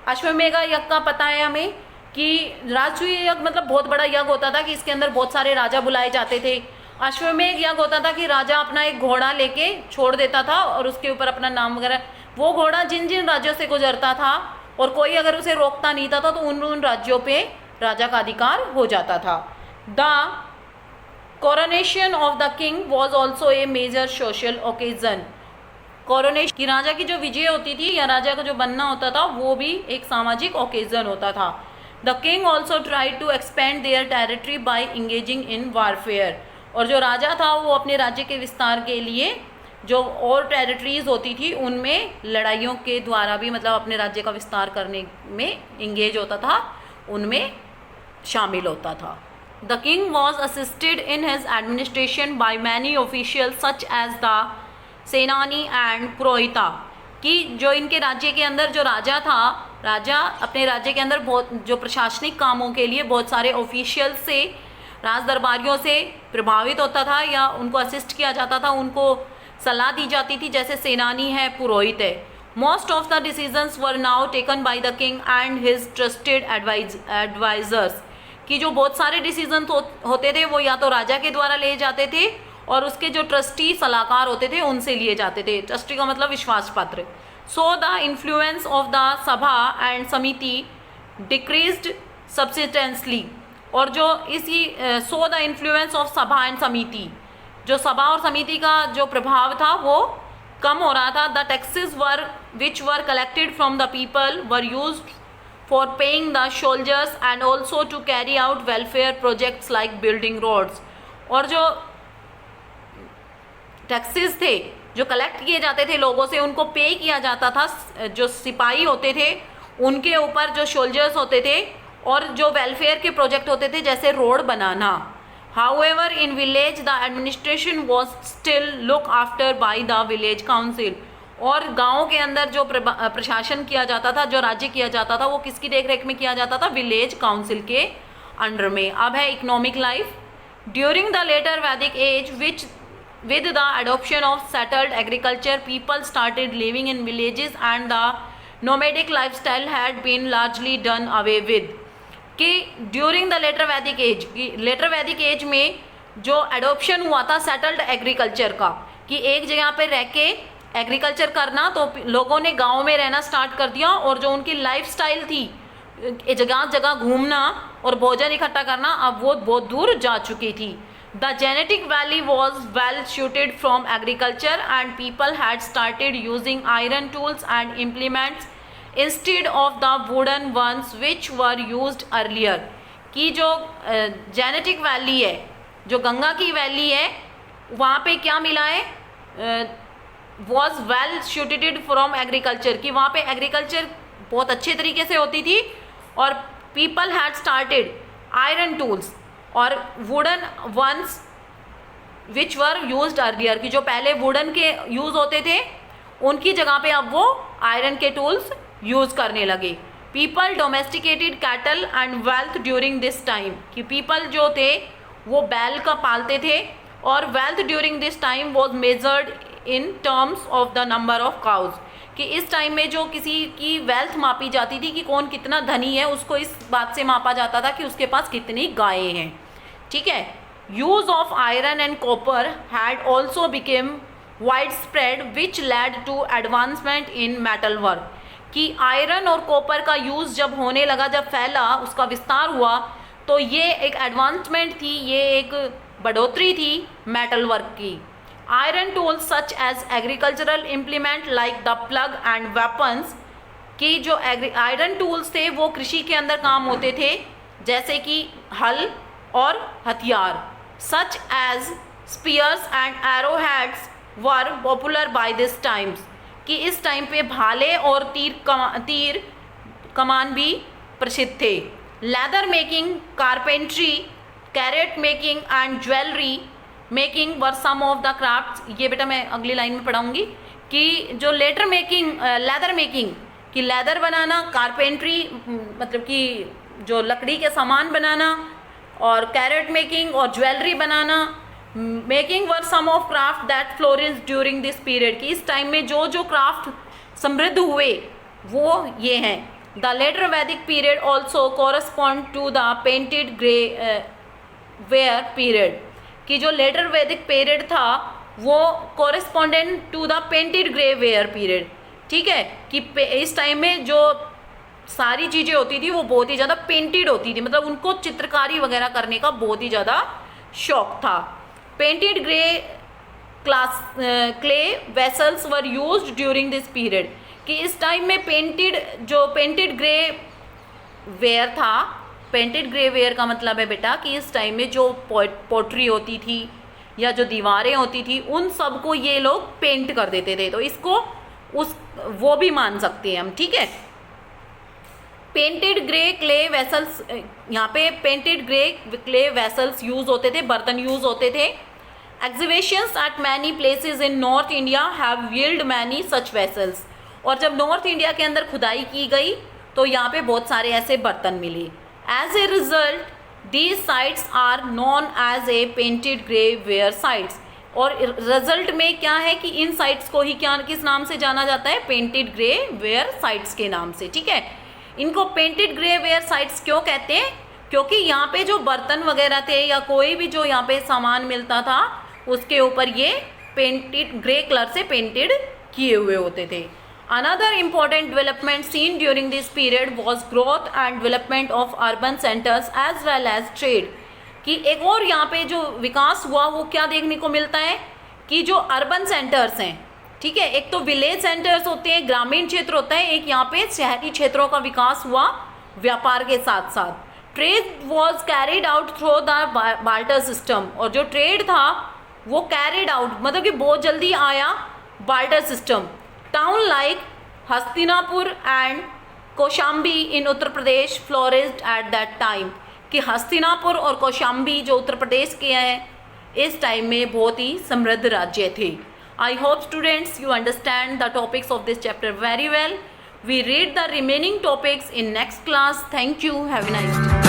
अश्वमेघ यज्ञ का पता है हमें कि राजसूय यज्ञ मतलब बहुत बड़ा यज्ञ होता था कि इसके अंदर बहुत सारे राजा बुलाए जाते थे. अश्वमेघ यज्ञ होता था कि राजा अपना एक घोड़ा लेके छोड़ देता था और उसके ऊपर अपना नाम वगैरह, वो घोड़ा जिन जिन राज्यों से गुजरता था और कोई अगर उसे रोकता नहीं था तो उन राज्यों पे राजा का अधिकार हो जाता था. The coronation of the king was also a major social occasion. Coronation की राजा की जो विजय होती थी या राजा का जो बनना होता था वो भी एक सामाजिक ओकेजन होता था. The king also tried to expand their territory by engaging in warfare. और जो राजा था वो अपने राज्य के विस्तार के लिए जो और टेरिटरीज होती थी उनमें लड़ाइयों के द्वारा भी, मतलब अपने राज्य का विस्तार करने में इंगेज होता था, उनमें शामिल होता था. The king was assisted in his administration by many official such as the senani and purohita. कि जो इनके राज्य के अंदर जो राजा था, राजा अपने राज्य के अंदर बहुत जो प्रशासनिक कामों के लिए बहुत सारे ऑफिशियल से, राज दरबारियों से प्रभावित होता था या उनको असिस्ट किया जाता था, उनको सलाह दी जाती थी, जैसे सेनानी है, पुरोहित है. Most of the decisions were now taken by the king and his trusted advisers. कि जो बहुत सारे डिसीजन होते थे वो या तो राजा के द्वारा लिए जाते थे और उसके जो ट्रस्टी सलाहकार होते थे उनसे लिए जाते थे. ट्रस्टी का मतलब विश्वास पात्र. So the influence of the सभा एंड समिति डिक्रीज्ड सब्सिस्टेंसली. और जो इसी सो द इन्फ्लुएंस ऑफ सभा एंड समिति, जो सभा और समिति का जो प्रभाव था वो कम हो रहा था. The taxes were which were collected from the people were used for paying the soldiers and also to carry out welfare projects like building roads. और जो टैक्सेस थे जो कलेक्ट किए जाते थे लोगों से, उनको पे किया जाता था, जो सिपाही होते थे उनके ऊपर, जो सोल्जर्स होते थे, और जो वेलफेयर के प्रोजेक्ट होते थे जैसे road banana. However in village the administration was still look after by the village council. और गाँव के अंदर जो प्रशासन किया जाता था, जो राज्य किया जाता था, वो किसकी देखरेख में किया जाता था? विलेज काउंसिल के अंडर में. अब है economic life. During the later Vedic age which with the adoption of settled agriculture, people started living in villages and the nomadic lifestyle had been largely done away with. कि during the later Vedic as, letter Vedic as में जो adoption हुआ था settled agriculture का, कि एक जगह पे रह के एग्रीकल्चर करना, तो लोगों ने गांव में रहना स्टार्ट कर दिया, और जो उनकी लाइफस्टाइल थी जगह जगह घूमना और भोजन इकट्ठा करना, अब वो बहुत दूर जा चुकी थी. The genetic valley was well suited from agriculture and people had started using iron tools and implements instead of the wooden ones which were used earlier. कि जो जेनेटिक वैली है, जो गंगा की वैली है, वहाँ पे क्या मिला है? was well suited from agriculture. कि वहाँ पे एग्रीकल्चर बहुत अच्छे तरीके से होती थी और people had started iron tools. और wooden ones which were used earlier, कि जो पहले वुडन के यूज़ होते थे उनकी जगह पे अब वो आयरन के टूल्स यूज़ करने लगे। People domesticated cattle and wealth during this time, कि पीपल जो थे वो बैल का पालते थे और wealth during this time was measured in terms of the number of cows, कि इस टाइम में जो किसी की वेल्थ मापी जाती थी कि कौन कितना धनी है उसको इस बात से मापा जाता था कि उसके पास कितनी गायें हैं। ठीक है। Use of iron and copper had also became widespread which led to advancement in metal work, कि आयरन और कॉपर का यूज़ जब होने लगा, जब फैला, उसका विस्तार हुआ, तो ये एक एडवांसमेंट थी, ये एक बढ़ोतरी थी मेटल वर्क की। Iron tools such as agricultural implement like the plough and weapons, कि जो आयरन टूल्स थे वो कृषि के अंदर काम होते थे, जैसे कि हल और हथियार। Such as spears and arrowheads were popular by this times, कि इस टाइम पे भाले और तीर कमान भी प्रसिद्ध थे। Leather making, carpentry, chariot making and jewellery making were some of the crafts, ये बेटा मैं अगली लाइन में पढ़ाऊंगी, कि जो लेदर मेकिंग कि लेदर बनाना, कारपेंट्री मतलब कि जो लकड़ी के सामान बनाना, और कैरेट मेकिंग और ज्वेलरी बनाना, making were some of craft that flourish during this period, कि इस टाइम में जो जो क्राफ्ट समृद्ध हुए वो ये हैं। The later Vedic period also correspond to the painted grey ware period, कि जो लेटर वैदिक पीरियड था वो correspondent to the painted grey ware period. ठीक है, कि इस टाइम में जो सारी चीज़ें होती थी वो बहुत ही ज़्यादा पेंटेड होती थी, मतलब उनको चित्रकारी वगैरह करने का बहुत ही ज़्यादा शौक था। Painted grey clay vessels were used during this period, कि इस टाइम में पेंटेड ग्रे वेयर था। पेंटेड ग्रे वेयर का मतलब है बेटा कि इस टाइम में जो पोट्री होती थी या जो दीवारें होती थी उन सब को ये लोग पेंट कर देते थे, तो इसको वो भी मान सकते हैं हम। ठीक है। पेंटेड ग्रे क्ले वेसल्स, यहाँ पे painted grey clay vessels use होते थे, बर्तन यूज होते थे। Exhibitions eight many places in north India have yield many such vessels, और जब नॉर्थ इंडिया के अंदर खुदाई की गई तो यहाँ पे बहुत सारे ऐसे बर्तन मिले। As a result these sites are known as a painted grey ware sites, और रिजल्ट में क्या है कि इन साइट्स को ही किस नाम से जाना जाता है? पेंटेड ग्रे वेयर साइट्स के नाम से। ठीक है। इनको पेंटेड ग्रे वेयर साइट्स क्यों कहते हैं? क्योंकि यहाँ पे जो बर्तन वगैरह थे या कोई भी जो यहाँ पे सामान मिलता था उसके ऊपर ये पेंटेड ग्रे कलर से पेंटेड किए हुए होते थे। Another important development seen during this period was growth and development of urban centres as well as trade, कि एक और यहाँ पे जो विकास हुआ वो क्या देखने को मिलता है कि जो अर्बन सेंटर्स हैं, ठीक है, एक तो विलेज सेंटर्स होते हैं, ग्रामीण क्षेत्र होता है, एक यहाँ पे शहरी क्षेत्रों का विकास हुआ व्यापार के साथ साथ। Trade was carried out through the barter system, और जो ट्रेड था वो कैरिड आउट मतलब कि बहुत जल्दी आया barter system. Town like Hastinapur and Kaushambi in Uttar Pradesh flourished at that time, कि हस्तिनापुर और कौशाम्बी जो उत्तर प्रदेश के हैं इस टाइम में बहुत ही समृद्ध राज्य थे। I hope students you understand the topics of this chapter very well. We read the remaining topics in next class. Thank you. Have a nice day.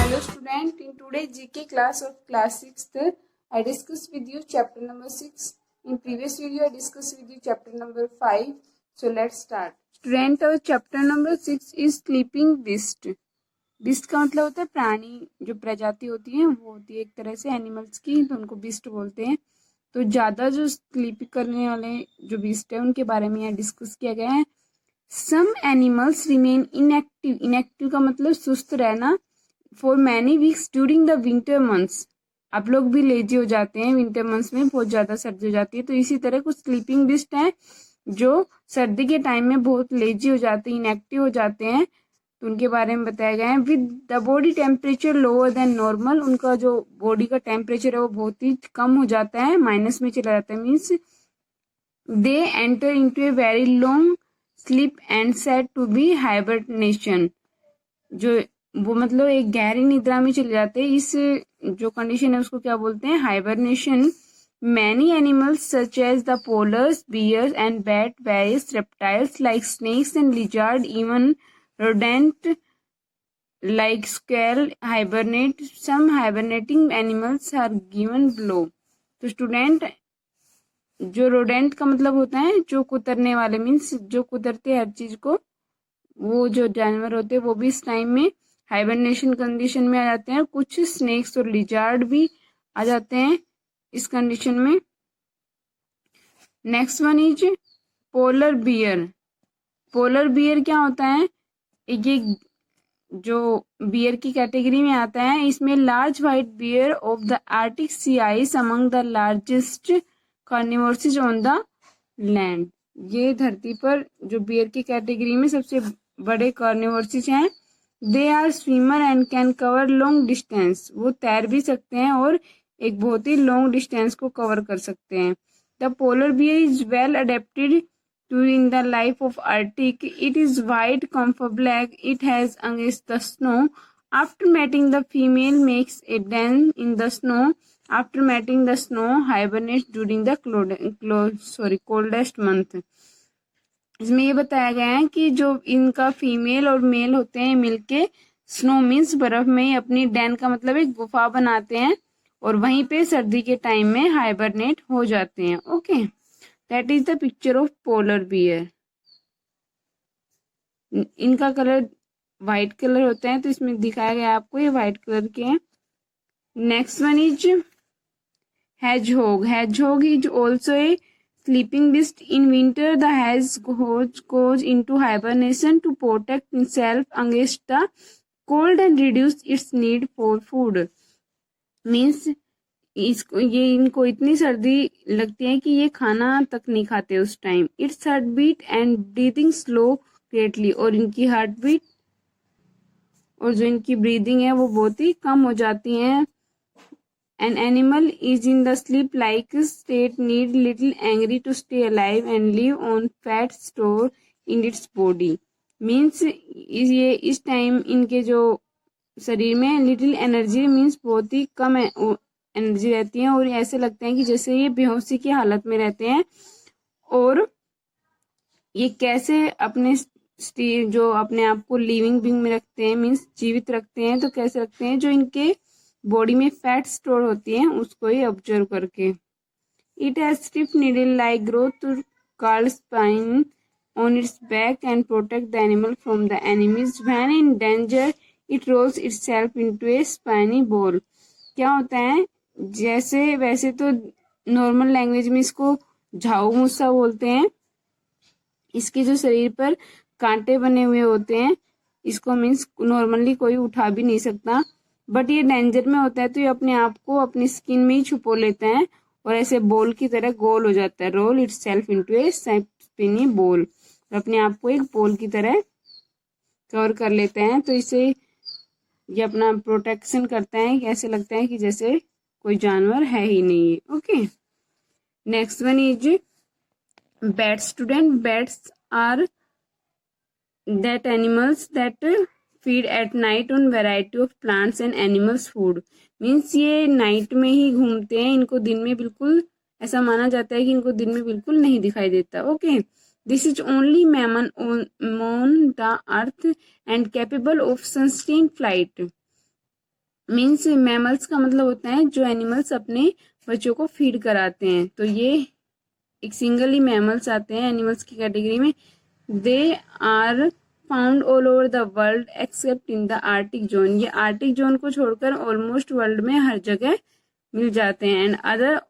Hello student, in today's GK class of class 6th, I discussed with you chapter number 6. In previous video, I discussed with you chapter number 5. So let's start. Student, our chapter number 6 is sleeping beast. Bisht का मतलब होता है प्राणी, जो प्रजाति होती है वो होती है एक तरह से एनिमल्स की, तो उनको बिस्ट बोलते हैं। तो ज़्यादा जो स्लीप करने वाले जो बीस्ट है उनके बारे में यहाँ डिस्कस किया गया है। Some animals remain inactive, inactive का मतलब सुस्त रहना, for many weeks during the winter months. आप लोग भी लेजी हो जाते हैं विंटर मंथ्स में, बहुत ज़्यादा सर्दी हो जाती है। तो इसी तरह कुछ स्लीपिंग बीस्ट हैं जो सर्दी के टाइम में बहुत लेजी हो जाते हैं, इनएक्टिव हो जाते हैं, तो उनके बारे में बताया गया है। With the body temperature lower than normal, उनका जो बॉडी का टेम्परेचर है वो बहुत ही कम हो जाता है, माइनस में चला जाता है। Means they enter into a very long sleep and said to be hibernation. जो वो मतलब एक गहरी निद्रा में चले जाते हैं। इस जो कंडीशन है उसको क्या बोलते हैं? Hibernation. Many animals such as the polars, bears and bat, various reptiles like snakes and lizard, even rodent like squirrel hibernate. Some hibernating animals are given below. तो स्टूडेंट, जो रोडेंट का मतलब होता है जो कुतरने वाले, मीन्स जो कुतरते हर चीज को, वो जो जानवर होते हैं वो भी इस टाइम में हाइबरनेशन कंडीशन में आ जाते हैं। कुछ स्नेक्स और लिजार्ड भी आ जाते हैं इस कंडीशन में। Next one is polar bear. Polar bear क्या होता है? ये जो बियर की कैटेगरी में आता है। इसमें large white bear of the arctic sea ice among the largest carnivorous on the land. ये धरती पर जो बियर की कैटेगरी में सबसे बड़े कार्निवोरस हैं। They are swimmer and can cover long distance. वो तैर भी सकते हैं और एक बहुत ही लॉन्ग डिस्टेंस को कवर कर सकते हैं। The polar bear is well adapted during the life of Arctic. It is white, comfy black. It has against the snow. After mating, the female makes a den in the snow. After mating, the snow hibernates during the coldest month. इसमें ये बताया गया है कि जो इनका female और mail होते हैं मिलके स्नो मीन्स बर्फ में अपनी डेन का मतलब एक गुफा बनाते हैं और वहीं पे सर्दी के टाइम में हाइबरनेट हो जाते हैं। Okay, that is the picture of polar bear. इनका कलर वाइट कलर होता है, तो इसमें दिखाया गया आपको ये वाइट कलर के हैं। Next one is hedgehog. Hedgehog is also a sleeping beast. In winter, the hedgehog goes into hibernation to protect itself against the cold and reduce its need for food. Means इनको इतनी सर्दी लगती है कि ये खाना तक नहीं खाते उस time. Its heart beat and breathing slow greatly, और इनकी हार्ट बीट और जो इनकी ब्रीदिंग है वो बहुत ही कम हो जाती है। An animal is in the sleep like state need little angry to stay alive and live on fat store in its body. Means ये इस टाइम इनके जो शरीर में लिटिल एनर्जी मीन्स बहुत ही कम एनर्जी रहती है और ऐसे लगते हैं कि जैसे ये बेहोशी की हालत में रहते हैं। और ये कैसे अपने जो अपने आप को लिविंग बीइंग में रखते हैं, मीन्स जीवित रखते हैं, तो कैसे रखते हैं, जो इनके बॉडी में फैट स्टोर होती है उसको ही ऑब्जर्व करके। It has stiff needle like growth called spine on its back and protect the animal from the enemies. When in danger it rolls itself into a spiny ball. क्या होता है, जैसे वैसे तो नॉर्मल लैंग्वेज में इसको झाऊ मूसा बोलते हैं। इसके जो शरीर पर कांटे बने हुए होते हैं, इसको मीन्स नॉर्मली कोई उठा भी नहीं सकता, बट ये डेंजर में होता है तो ये अपने आप को अपनी स्किन में ही छुपो लेता है और ऐसे बॉल की तरह गोल हो जाता है। Roll itself into a spiny ball, अपने आप को एक बॉल की तरह कवर कर लेते हैं। तो इसे ये अपना प्रोटेक्शन करता है, ऐसे लगता है कि जैसे कोई जानवर है ही नहीं है। Okay, next one is bat student. Bats are that animals that feed at night on variety of plants and animals food. Means ये नाइट में ही घूमते हैं, इनको दिन में बिल्कुल ऐसा माना जाता है कि इनको दिन में बिल्कुल नहीं दिखाई देता। Okay, this is only mammal on the earth and capable of sustain flight. Means mammals का मतलब होता है जो एनिमल्स अपने बच्चों को फीड कराते हैं, तो ये एक सिंगल ही मैमल्स आते हैं एनिमल्स की कैटेगरी में। They are found all over the world except in the arctic zone. ये आर्टिक जोन को छोड़कर ऑलमोस्ट वर्ल्ड में हर जगह मिल जाते हैं। And other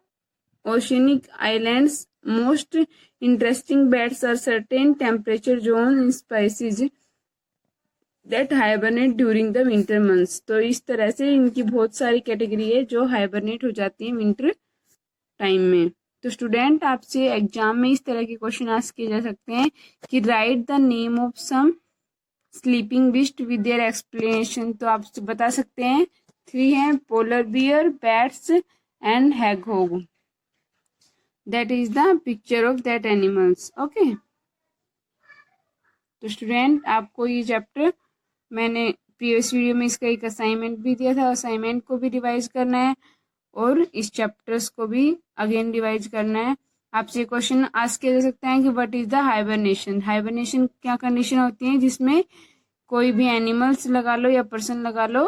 oceanic islands most interesting bats are certain temperature zone in species that hibernate during the winter months. तो इस तरह से इनकी बहुत सारी कैटेगरी है जो हाइबरनेट हो जाती है विंटर टाइम में। तो स्टूडेंट, आपसे एग्जाम में इस तरह के क्वेश्चन आस्क किए जा सकते हैं कि write the name of some sleeping beast with their explanation. तो आप बता सकते हैं 3 हैं, पोलर बियर, बैट्स एंड हैगहोग। That is the picture of that animals. Okay, तो स्टूडेंट, आपको ये चैप्टर मैंने प्रीवियस वीडियो में इसका एक असाइनमेंट भी दिया था, असाइनमेंट को भी रिवाइज करना है और इस चैप्टर्स को भी अगेन रिवाइज करना है। आपसे क्वेश्चन आस्क किया जा सकता है कि what is the hibernation. Hibernation क्या कंडीशन होती है जिसमें कोई भी एनिमल्स लगा लो या पर्सन लगा लो,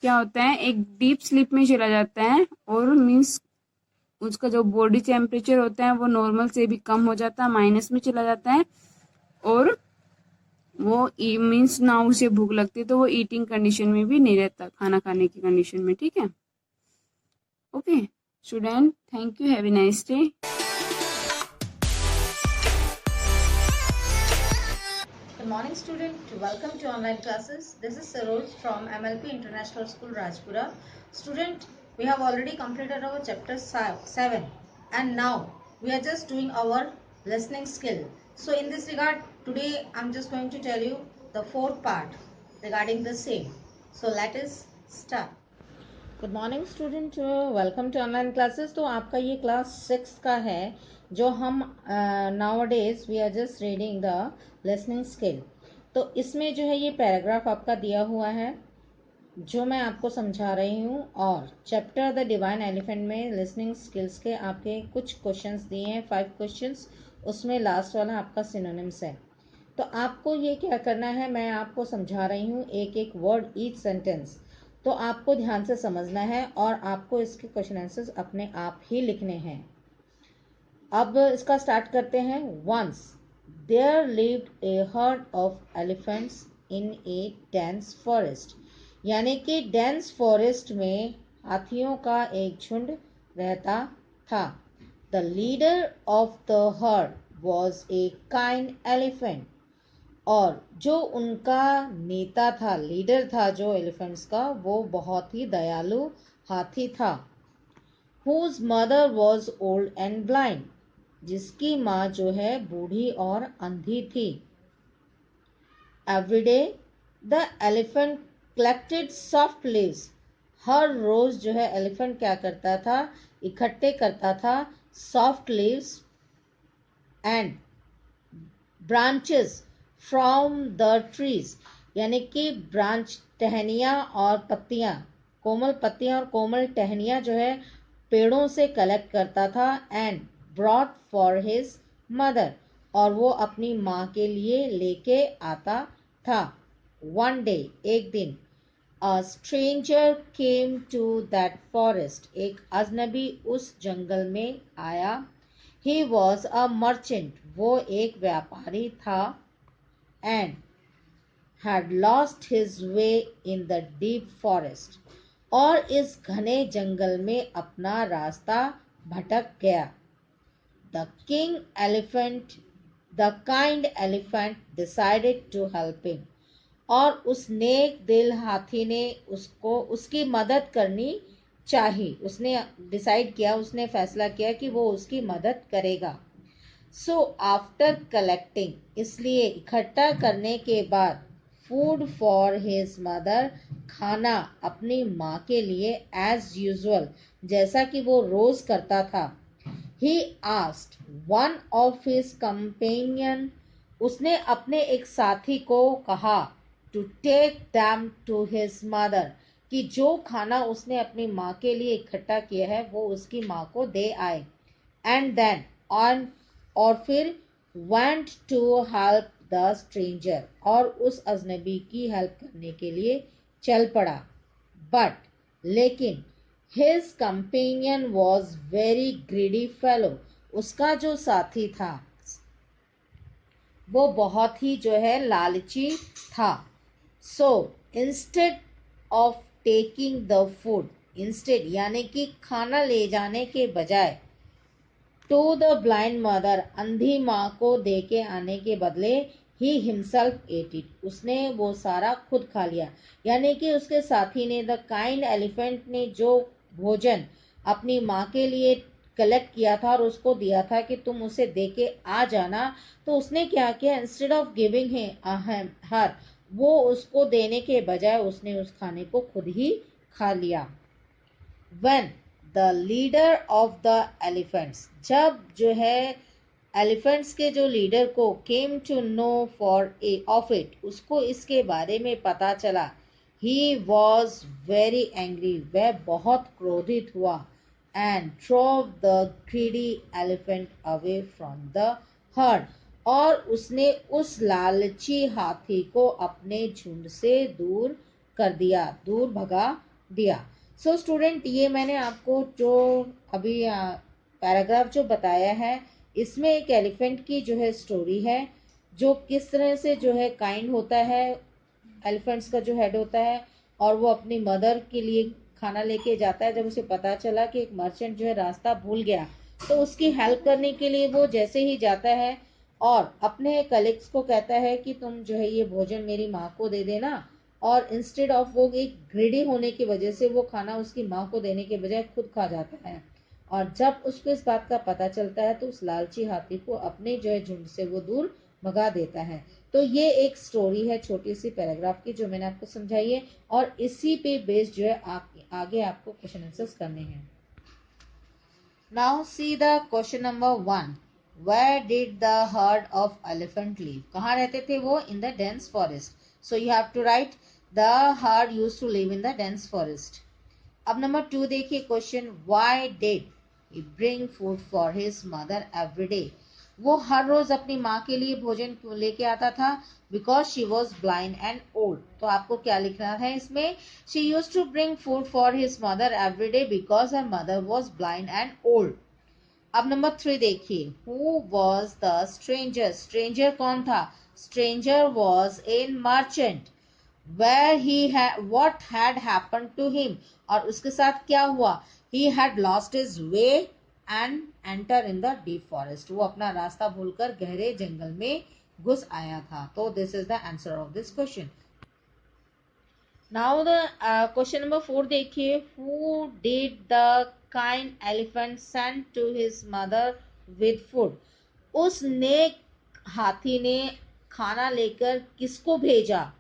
क्या होता है, एक डीप स्लीप में चला जाता है और मीन्स उसका जो बॉडी टेम्परेचर होता है वो नॉर्मल से भी कम हो जाता है, माइनस में चला जाता है और वो मीन्स ना उसे भूख लगती है तो वो ईटिंग कंडीशन में भी नहीं रहता, खाना खाने की कंडीशन में। ठीक है, okay student, thank you, have a nice day. Good morning student, welcome to online classes. This is Saroj from MLP International School Rajpura. Student, we have already completed our chapter 7 and now we are just doing our listening skill. So in this regard, today I'm just going to tell you the fourth part regarding the same. So let us start. Good morning student, welcome to online classes. तो आपका ये class 6 का है जो हम nowadays we are just reading the listening skill. तो इसमें जो है ये पैराग्राफ आपका दिया हुआ है जो मैं आपको समझा रही हूँ और चैप्टर द डिवाइन एलिफेंट में लिसनिंग स्किल्स के आपके कुछ क्वेश्चंस दिए हैं, 5 क्वेश्चंस, उसमें लास्ट वाला आपका सिनोनिम्स है। तो आपको ये क्या करना है, मैं आपको समझा रही हूँ एक एक वर्ड ईच सेंटेंस, तो आपको ध्यान से समझना है और आपको इसके क्वेश्चन आंसर्स अपने आप ही लिखने हैं। अब इसका स्टार्ट करते हैं। Once there lived a herd of elephants in a dense forest, यानी कि डेंस फॉरेस्ट में हाथियों का एक झुंड रहता था। The leader of the heard was a kind elephant, और जो उनका नेता था, लीडर था जो एलिफेंट्स का, वो बहुत ही दयालु हाथी था। Whose mother was old and blind, जिसकी माँ जो है बूढ़ी और अंधी थी। Every day the elephant collected soft leaves, हर रोज जो है एलिफेंट क्या करता था, इकट्ठे करता था soft leaves and branches from the trees, यानी कि ब्रांच, टहनियाँ और पत्तियाँ, कोमल पत्तियाँ और कोमल टहनियाँ जो है पेड़ों से कलेक्ट करता था। And brought for his mother, और वो अपनी माँ के लिए लेके आता था। वन डे, एक दिन, a stranger came to that forest, एक अजनबी उस जंगल में आया। ही वॉज अ मर्चेंट, वो एक व्यापारी था। And had lost his way in the deep forest, और इस घने जंगल में अपना रास्ता भटक गया। The king elephant, the kind elephant decided to help him, और उस नेक दिल हाथी ने उसको उसकी मदद करनी चाहिए। उसने डिसाइड किया, उसने फैसला किया कि वो उसकी मदद करेगा। सो आफ्टर कलेक्टिंग, इसलिए इकट्ठा करने के बाद, फूड फॉर हिज मदर, खाना अपनी माँ के लिए, एज यूजुअल, जैसा कि वो रोज करता था। He asked one of his companion, उसने अपने एक साथी को कहा, to take them to his mother, कि जो खाना उसने अपनी माँ के लिए इकट्ठा किया है वो उसकी माँ को दे आए। एंड देन ऑन, और फिर went to help the stranger, और उस अजनबी की हेल्प करने के लिए चल पड़ा। बट, लेकिन, his companion was very greedy fellow, उसका जो साथी था वो बहुत ही जो है लालची था। So instead of taking the food, instead यानी कि खाना ले जाने के बजाय, टू द ब्लाइंड मदर, अंधी माँ को दे के आने के बदले, ही हिमसेल्फ एट इट, उसने वो सारा खुद खा लिया। यानी कि उसके साथी ने, द काइंड एलिफेंट ने, जो भोजन अपनी माँ के लिए कलेक्ट किया था और उसको दिया था कि तुम उसे दे के आ जाना, तो उसने क्या किया, इंस्टेड ऑफ गिविंग हर, वो उसको देने के बजाय उसने उस खाने को खुद ही खा लिया। When the leader of the elephants, जब जो है एलिफेंट्स के जो लीडर को, came to know for a of it, उसको इसके बारे में पता चला, ही वॉज वेरी एंग्री, वह बहुत क्रोधित हुआ, and drove the greedy elephant away from the heard, और उसने उस लालची हाथी को अपने झुंड से दूर कर दिया, दूर भगा दिया। सो स्टूडेंट, ये मैंने आपको जो अभी पैराग्राफ जो बताया है, इसमें एक एलिफेंट की जो है स्टोरी है, जो किस तरह से जो है काइंड होता है, एलिफेंट्स का जो हेड होता है, और वो अपनी मदर के लिए खाना लेके जाता है। जब उसे पता चला कि एक मर्चेंट जो है रास्ता भूल गया, तो उसकी हेल्प करने के लिए वो जैसे ही जाता है और अपने कलीग्स को कहता है कि तुम जो है ये भोजन मेरी माँ को दे देना, और इंस्टेड ऑफ वो एक ग्रीडी होने की वजह से वो खाना उसकी माँ को देने के बजाय खुद खा जाता है। और जब उसको इस बात का पता चलता है तो उस लालची हाथी को अपने जो है झुंड से वो दूर भगा देता है। तो ये एक स्टोरी है छोटी सी पैराग्राफ की, जो मैंने आपको समझाई है, और इसी पे बेस्ड जो है आगे आपको क्वेश्चन आंसर्स करने हैं। Now see the question number 1, where did the herd of elephant live, कहाँ रहते थे वो? In the dense forest. So you have to write the herd used to live in the dense forest. अब number 2 देखिए question, why did he bring food for his mother every day, वो हर रोज अपनी माँ के लिए भोजन क्यों लेके आता था? Because she was blind and old. तो आपको क्या लिखना है इसमें? She use to bring food for his mother every day because her mother was blind and old. अब नंबर 3 देखिए, who was the stranger, stranger कौन था? Stranger was a merchant, where he had what had happened to him, और उसके साथ क्या हुआ? he had lost his way and enter in the deep forest, वो अपना रास्ता भूलकर गहरे जंगल में घुस आया था। तो this is the answer of this question. Now the question number 4 देखिए, who did the kind elephant send to his mother with food, उस नेक हाथी ने खाना लेकर किसको भेजा?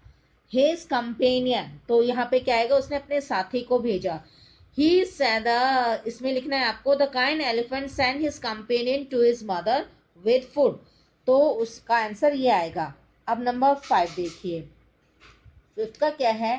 His companion, तो यहाँ पे क्या आएगा? उसने अपने साथी को भेजा। He said, इसमें लिखना है आपको, the kind elephant sent his companion to his mother with food, तो उसका आंसर ये आएगा। अब नंबर 5 देखिए, 5th का क्या है?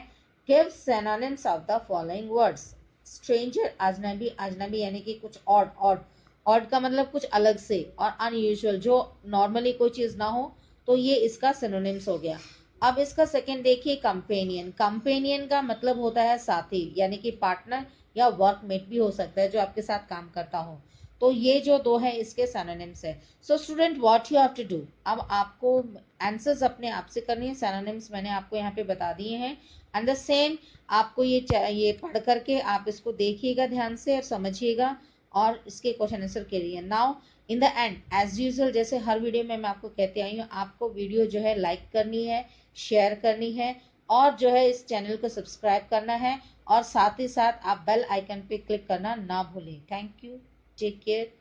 Give synonyms of the following words. Stranger, अजनबी, अजनबी यानी कि कुछ ऑड का मतलब कुछ अलग से, और अनयूजुअल जो नॉर्मली कोई चीज ना हो, तो ये इसका सिनोनिम्स हो गया। अब इसका सेकंड देखिए, कंपेनियन, कंपेनियन का मतलब होता है साथी, यानी कि पार्टनर या वर्कमेट भी हो सकता है जो आपके साथ काम करता हो। तो ये जो दो है इसके सिनोनिम्स है। So student, what you have to do, अब आपको आंसर्स अपने आप से करनी है। सिनोनिम्स मैंने आपको यहाँ पे बता दिए हैं, एंड द सेम आपको ये पढ़ करके आप इसको देखिएगा ध्यान से और समझिएगा, और इसके क्वेश्चन आंसर के लिए। Now in the end as usual, जैसे हर वीडियो में मैं आपको कहते आई हूँ, आपको वीडियो जो है लाइक करनी है, शेयर करनी है, और जो है इस चैनल को सब्सक्राइब करना है, और साथ ही साथ आप बेल आइकन पे क्लिक करना ना भूलें। Thank you, take care.